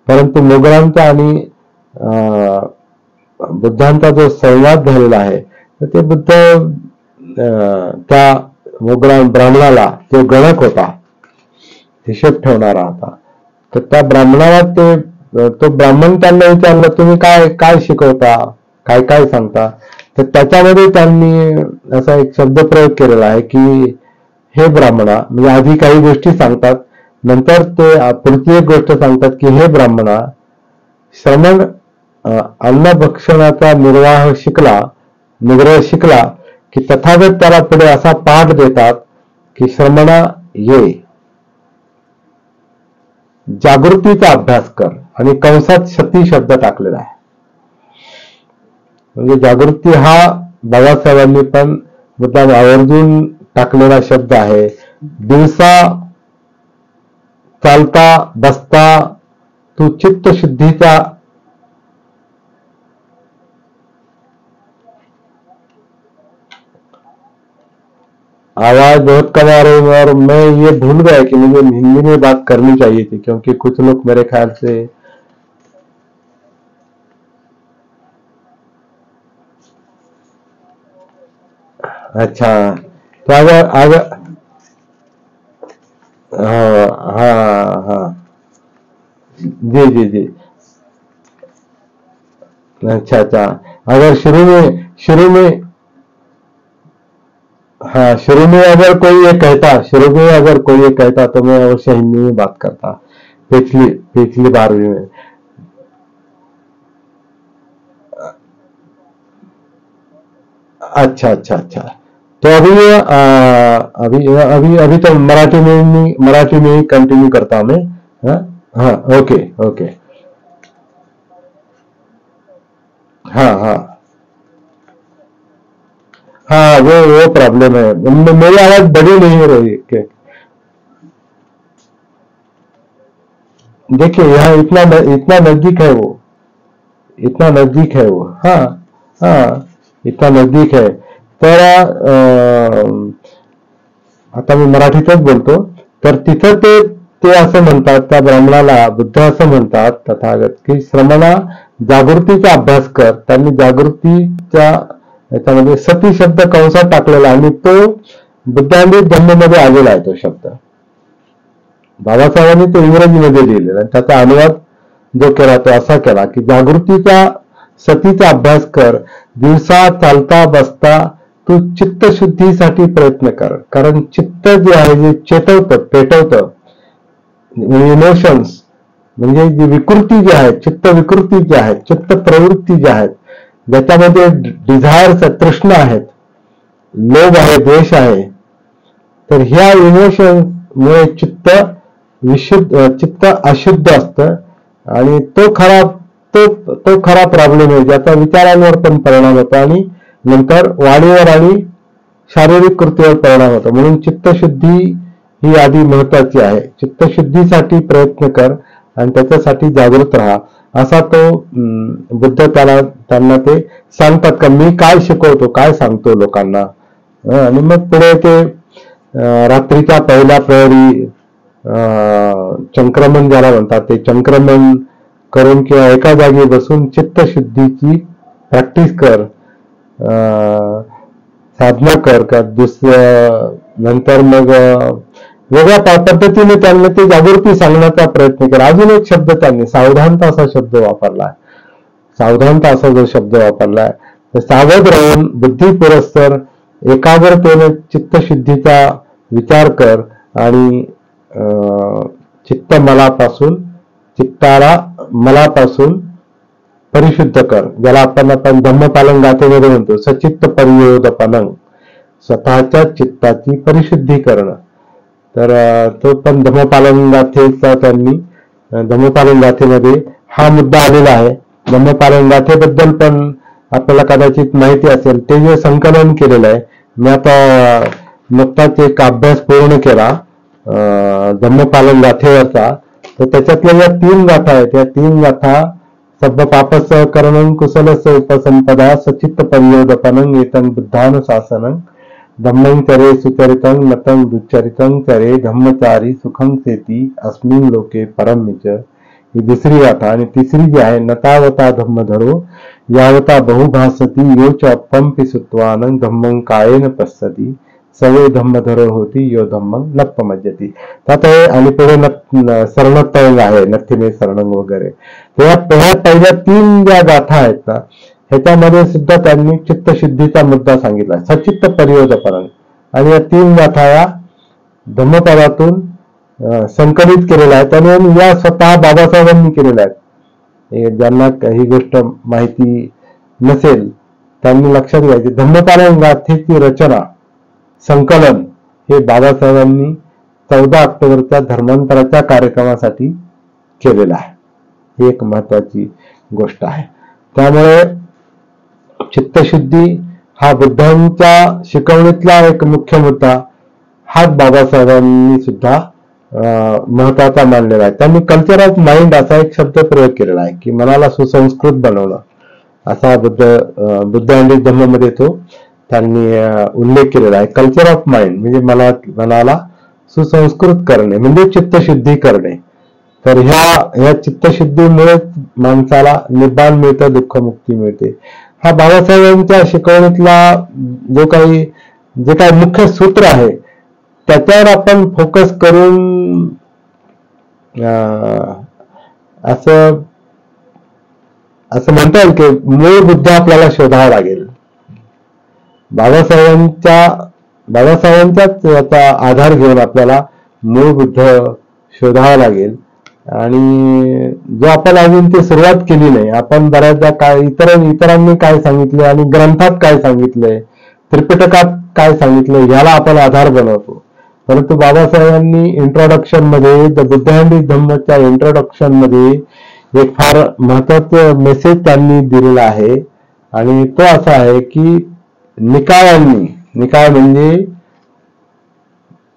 परंतु मोगलांचा आणि बुद्धांचा जो संवाद झालेला आहे तर ते बुद्ध त्या मोगलान ब्राह्मणाला, जो गणक होता, हिशोब ठेवणारा होता, तर त्या ब्राह्मणाला तो ब्राह्मण त्यांना विचारलं, तुम्ही काय शिकवता, काय सांगता? तर त्याच्यामध्ये त्यांनी असा एक शब्द प्रयोग केलेला आहे की हे ब्राह्मणा, म्हणजे आधी काही गोष्टी सांगतात, नंतर ते पुढची एक गोष्ट सांगतात की हे ब्राह्मणा, श्रमण अन्न भक्षणाचा निग्रह शिकला की तथागत त्याला पुढे असा पाठ देतात की श्रमणा ये, जागृतीचा अभ्यास कर. आणि कंसात सती शब्द टाकलेला आहे. म्हणजे जागृती हा बाबासाहेबांनी पण मुद्दाम आवर्जून टाकलेला शब्द आहे. दिवसा चालता बसता तू चित्तशुद्धीचा आवाज बहुत कम आ रही है और मैं ये भूल गया कि मुझे हिंदी में बात करनी चाहिए थी, क्योंकि कुछ लोग मेरे ख्याल से अच्छा, तो अगर हाँ जी, अच्छा, अगर शुरू में हाँ, शुरू में अगर कोई ये कहता तो मैं अवश्य हिंदी में बात करता, पिछली बार भी में. अच्छा, तो अभी तो मराठी में ही कंटिन्यू करता हूं मैं. हाँ, ओके. हाँ, वो प्रॉब्लम है. मेरी आवाज बड़ी नहीं हो रही है. देखिए यहाँ इतना नजदीक है वो, हाँ, इतना नजदीक है. तर आता मी मराठीतच बोलतो. तर तिथं ते असं म्हणतात, त्या ब्राह्मणाला बुद्ध असं म्हणतात तथागत की श्रमणा जागृतीचा अभ्यास कर. त्यांनी जागृतीच्या याच्यामध्ये सती शब्द कंसात टाकलेला आणि तो बुद्धांनी धम्ममध्ये आलेला आहे. तो शब्द बाबासाहेबांनी तो इंग्रजीमध्ये लिहिलेला. त्याचा अनुवाद जो केला तो असा केला की जागृतीचा सतीचा अभ्यास कर. दिवसा चालता बसता तू चित्तशुद्धीसाठी प्रयत्न कर. कारण चित्त जे आहे, जे चेतवतं, पेटवतं, इमोशन्स म्हणजे जी विकृती जी आहे, चित्त विकृती जी आहे, चित्त प्रवृत्ती ज्या आहेत, ज्याच्यामध्ये डिझायर्स, तृष्णा आहेत, लोभ आहे, द्वेष आहे, तर ह्या इमोशन मुळे चित्त अशुद्ध असतं आणि तो खरा प्रॉब्लेम आहे, ज्याचा विचारांवर पण परिणाम होतो आणि नंतर वाणीवर आणि शारीरिक कृतीवर परिणाम होतो. म्हणून चित्तशुद्धी ही आधी महत्वाची आहे. चित्तशुद्धीसाठी प्रयत्न कर आणि त्याच्यासाठी जागृत राहा, असा तो बुद्ध त्यांना ते सांगतात का मी काय शिकवतो, काय सांगतो लोकांना. आणि मग पुढे ते रात्रीच्या पहिल्या प्रहरी चंक्रमण ज्याला म्हणतात, ते चंक्रमण करून किंवा एका जागी बसून चित्तशुद्धीची प्रॅक्टिस कर, साधना कर का नंतर मग वेगळ्या पद्धतीने त्यांना ते जागृती सांगण्याचा प्रयत्न केला. अजून एक शब्द त्यांनी सावधानता असा शब्द वापरलाय. सावधानता असा जो शब्द वापरलाय, सावध राहून बुद्धी पुरस्तर एकाग्रतेने चित्तशुद्धीचा विचार कर आणि चित्ताला मलापासून परिशुद्ध कर, ज्याला आपण धम्मपालन गाथेमध्ये म्हणतो सचित्त परियोदपनं, स्वतःच्या चित्ताची परिशुद्धी करणं. तर तो पण धम्मपालन गाथेमध्ये हा मुद्दा आलेला आहे. धम्मपालन गाथेबद्दल पण आपल्याला कदाचित माहिती असेल, ते जे संकलन केलेलं आहे, मी आता नुकताच एक अभ्यास पूर्ण केला धम्मपालन गाथेवरचा. तर त्याच्यातल्या ज्या 3 गाथा आहेत, त्या 3 गाथा सब्ब पापस करणं कुशलस उपसंपदा सचित्त परियोदपनं एतं बुद्धान शासनं धम्मं चरे सुचरितं नतं दुच्चरितं चरे धम्मचारी सुखं सेती अस्मिन् लोके परमिच, ही दुसरी गाथा. आणि तिसरी जी आहे नतावता धम्मधरो यावता बहुभासती योच अपंपि सुत्वानं धम्मं कायेन पश्यति सवे धम्मधरो होती यो धम्मं नप्पमज्जती. आणि पुढे शरणत्तंग आहे, नथ्थिमे शरणं वगैरे. तेव्हा पहिल्या 3 ज्या गाथा आहेत ना, ह्याच्यामध्ये सुद्धा त्यांनी चित्तशुद्धीचा मुद्दा सांगितला, सचित्त परियोदपनं. आणि या 3 गाथा या धम्मपदातून संकलित केलेल्या आहेत आणि या स्वतः बाबासाहेबांनी केलेल्या आहेत. ज्यांना ही गोष्ट माहिती नसेल त्यांनी लक्षात घ्यायची, धम्मपालन गाथेची रचना संकलन हे बाबासाहेबांनी 14 ऑक्टोबरच्या धर्मांतराच्या कार्यक्रमासाठी केलेलं आहे. ही एक महत्वाची गोष्ट आहे. त्यामुळे चित्तशुद्धी हा बुद्धांच्या शिकवणीतला एक मुख्य मुद्दा, हाच बाबासाहेबांनी सुद्धा महत्वाचा मानलेला आहे. त्यांनी कल्चर ऑफ माइंड असा एक शब्द प्रयोग केलेला आहे की मनाला सुसंस्कृत बनवणं, असा बुद्ध आणि धम्ममध्ये तो त्यांनी उल्लेख केलेला आहे. कल्चर ऑफ माइंड म्हणजे मनाला सुसंस्कृत करणे म्हणजे चित्तशुद्धी करणे. तर ह्या चित्तशुद्धीमुळे माणसाला निब्बाण मिळतं, दुःखमुक्ती मिळते. हा बाबासाहेबांच्या शिकवणीतला जे काही मुख्य सूत्र आहे त्याच्यावर आपण फोकस करून असं म्हणता येईल की मूळ बुद्ध आपल्याला शोधावा लागेल. बाबासाहेबांच्याच याचा आधार घेऊन आपल्याला मूळ बुद्ध शोधावा लागेल. आणि जो आपण अजून ते सुरुवात केली नाही, आपण बऱ्याचदा इतरांनी काय सांगितले आणि ग्रंथात काय सांगितलंय, त्रिपिटकात काय सांगितलंय, याला आपण आधार बनवतो. परंतु बाबासाहेबांनी इंट्रोडक्शन मध्ये, द बुद्ध अँड धम्मच्या इंट्रोडक्शन मध्ये एक फार महत्वाचं मेसेज त्यांनी दिलेला आहे. आणि तो असा आहे की निकाय म्हणजे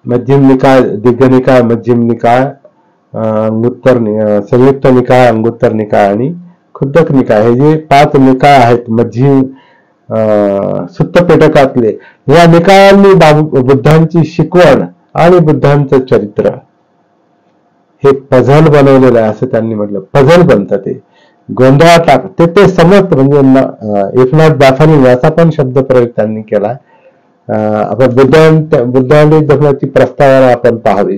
मध्यम निकाय, दिग्ग निकाय, मध्यम निकाय, संयुक्त निकाय, अंगुत्तर निकाय आणि खुद्दक निकाय, हे जे 5 निकाय आहेत मध्यम सुत्तपिटकातले, या निकायांनी बुद्धांची शिकवण आणि बुद्धांचं चरित्र हे पझल बनवलेलं आहे, असं त्यांनी म्हटलं. पझल बनतं, ते गोंधळात टाकते, ते समजतं. म्हणजे इफ नॉट बॅफलिंग असा पण शब्द प्रयोग त्यांनी केलाय. आपण बुद्ध आणि धर्माची प्रस्तावना आपण पाहावी,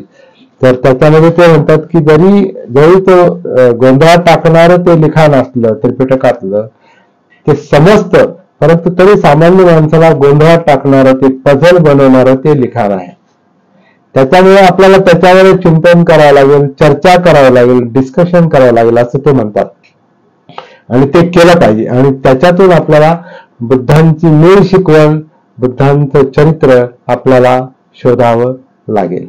तर त्याच्यामध्ये ते म्हणतात की जरी तो गोंधळात टाकणारं ते लिखाण असलं त्रिपिटकातलं, ते समजतं, परंतु तरी सामान्य माणसाला गोंधळात टाकणारं, ते पझल बनवणारं ते लिखाण आहे. त्याच्यामुळे आपल्याला त्याच्यावर चिंतन करावं लागेल, चर्चा करावी लागेल, डिस्कशन करावं लागेल, असं ते म्हणतात. आणि ते केलं पाहिजे. आणि त्याच्यातून आपल्याला बुद्धांची मूळ शिकवण, बुद्धांचं चरित्र आपल्याला शोधावं लागेल.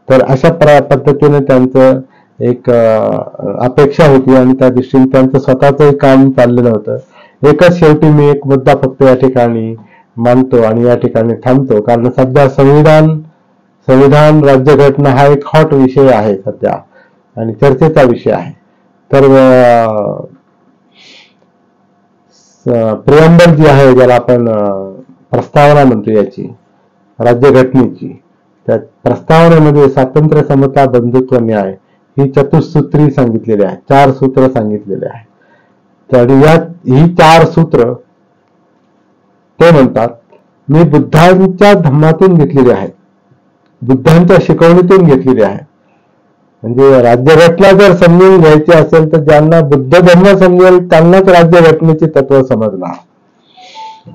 तर अशा पद्धतीने त्यांचं एक अपेक्षा होती आणि त्या दृष्टीने त्यांचं स्वतःच काम चाललेलं होतं. एकच शेवटी मी एक मुद्दा फक्त या ठिकाणी मांडतो आणि या ठिकाणी थांबतो, कारण सध्या संविधान राज्यघटना हा एक हॉट विषय आहे सध्या आणि चर्चेचा विषय आहे. तर प्रिअम्बल जी आहे, ज्याला आपण प्रस्तावना म्हणतो याची राज्यघटनेची, त्या प्रस्तावनेमध्ये स्वातंत्र्य, समता, बंधुत्व, न्याय ही चतुसूत्री सांगितलेली आहे. 4 सूत्र सांगितलेले आहे. तर ही 4 सूत्र ते म्हणतात, मी बुद्धांच्या धम्मातून घेतलेली आहेत, बुद्धांच्या शिकवणीतून घेतलेली आहे. म्हणजे राज्यघटना जर समजून घ्यायची असेल तर ज्यांना बुद्ध धर्म समजेल त्यांनाच राज्यघटनेची तत्व समजणार,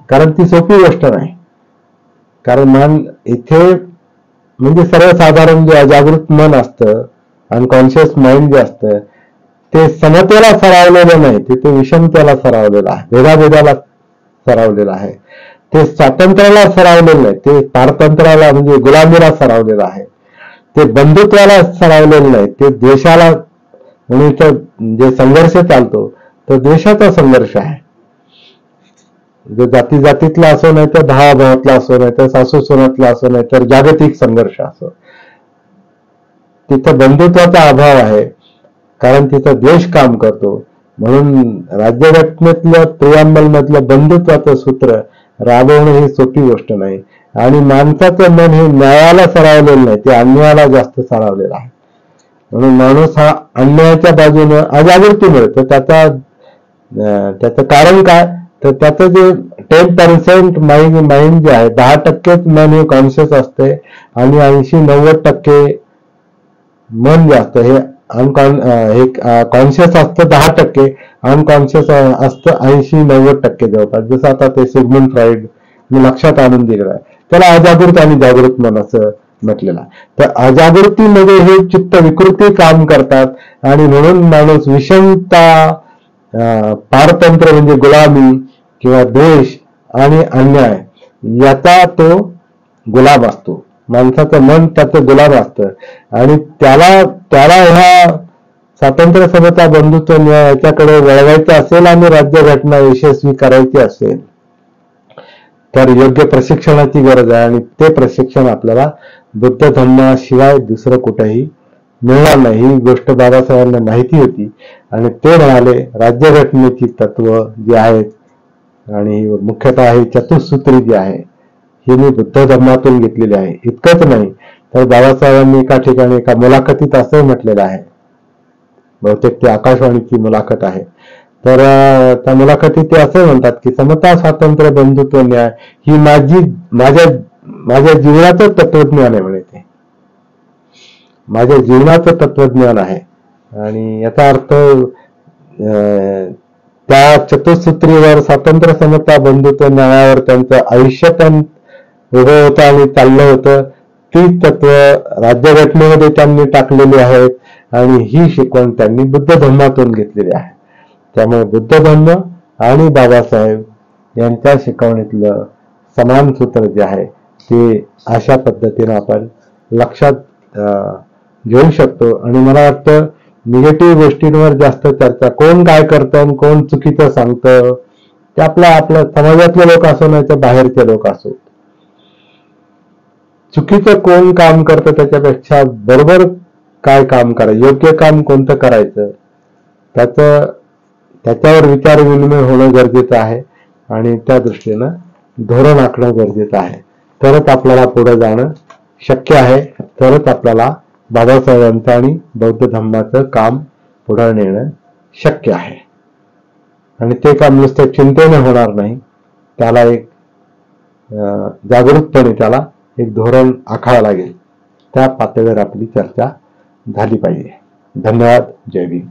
कारण ती सोपी गोष्ट नाही. कारण इथे म्हणजे सर्वसाधारण जे अजागृत मन असतं, अनकॉन्शियस माइंड जे असतं, ते समतेला सरावलेलं नाही, ते विषमतेला सरावलेलं आहे, भेदाभेदाला सरावलेलं आहे. ते स्वातंत्र्याला सरावलेलं नाही, ते पारतंत्र्याला म्हणजे गुलामीला सरावलेलं आहे. ते बंधुत्वाला सरावलेलं नाही, ते द्वेषाला, म्हणून जे संघर्ष चालतो तो द्वेषाचा संघर्ष आहे. जो जाती जातीतला असो, नाही तर भावाभावातला असो, नाही तर सासू सुनातला असो, नाही तर जागतिक संघर्ष असो, तिथं बंधुत्वाचा अभाव आहे, कारण तिथं द्वेष काम करतो. म्हणून राज्यघटनेतलं प्रिअम्बल मधलं बंधुत्वाचं सूत्र राबवणं ही सोपी गोष्ट नाही. आणि माणसाचं मन हे न्यायाला सरावलेलं नाही, ते अन्यायाला जास्त सरावलेलं आहे. म्हणून माणूस हा अन्यायाच्या बाजूने अजागृतीमुळे, तर त्याचं कारण काय, तर त्याचं जे 10% माइंड जे आहे, 10% मन हे कॉन्शियस असते आणि 80-90% मन जे असतं हे कॉन्शियस असतं, 10% अनकॉन्शियस असतं 80-90% जवळपास. जसं आता ते सिग्मंड फ्राईड मी लक्षात आणून दिलेलं आहे, त्याला अजागृत आणि जागृत मन असं म्हटलेलं आहे. तर अजागृतीमध्ये हे चित्त विकृती काम करतात आणि म्हणून माणूस विषमता, पारतंत्र्य म्हणजे गुलामी किंवा द्वेष आणि अन्याय याचा तो गुलाम असतो. माणसाचं मन त्याचं गुलाम असतं आणि त्याला ह्या स्वातंत्र्य, समता, बंधुत्व, न्याय याच्याकडे वळवायचं असेल आणि राज्यघटना यशस्वी करायची असेल तर योग्य प्रशिक्षणाची गरज आहे. आणि ते प्रशिक्षण आपल्याला बुद्ध धम्माशिवाय दुसरं कुठेही मिळणार नाही. ही गोष्ट बाबासाहेबांना माहिती होती आणि ते म्हणाले राज्यघटनेची तत्व जी आहेत आणि मुख्यतः ही चतुसूत्री जी आहे ही मी बुद्ध धर्मातून घेतलेली आहे. इतकंच नाही तर बाबासाहेबांनी एका ठिकाणी एका मुलाखतीत असं म्हटलेलं आहे, बहुतेक ती आकाशवाणीची मुलाखत आहे, तर त्या मुलाखतीत ते असं म्हणतात की समता, स्वातंत्र्य, बंधुत्व, न्याय ही माझ्या जीवनाचं तत्वज्ञान आहे म्हणे. ते माझ्या जीवनाचं तत्वज्ञान आहे. आणि याचा अर्थ त्या चतुसूत्रीवर, स्वातंत्र्य, समता, बंधुत्व, न्यायावर त्यांचं आयुष्य पण उभं होतं आणि चाललं होतं. ती तत्व राज्यघटनेमध्ये त्यांनी टाकलेली आहेत आणि ही शिकवण त्यांनी बुद्ध धर्मातून घेतलेली आहे. त्यामुळे बुद्ध धर्म आणि बाबासाहेब यांच्या शिकवणीतलं समान सूत्र जे आहे ते अशा पद्धतीने आपण लक्षात घेऊ शकतो. आणि मला वाटतं निगेटिव्ह गोष्टींवर जास्त चर्चा, कोण काय करतं, कोण चुकीचं सांगतं, ते आपल्या समाजातले लोक असो नाही तर बाहेरचे लोक असो, चुकीचं कोण काम करतं त्याच्यापेक्षा बरोबर काय काम करायचं, योग्य काम कोणतं करायचं त्याच्यावर विचार विनिमय होणं गरजेचं आहे आणि त्या दृष्टीनं धोरण आखणं गरजेचं आहे. तरच आपल्याला पुढे जाणं शक्य आहे, तरच आपल्याला बाबासाहेबांचं आणि बौद्ध धम्माचं काम पुढे नेणं शक्य आहे. आणि ते काम नुसतं चिंतेने होणार नाही, त्याला एक जागृतपणे त्याला एक धोरण आखावं लागेल. त्या पातळीवर आपली चर्चा झाली पाहिजे. धन्यवाद. जय भीम.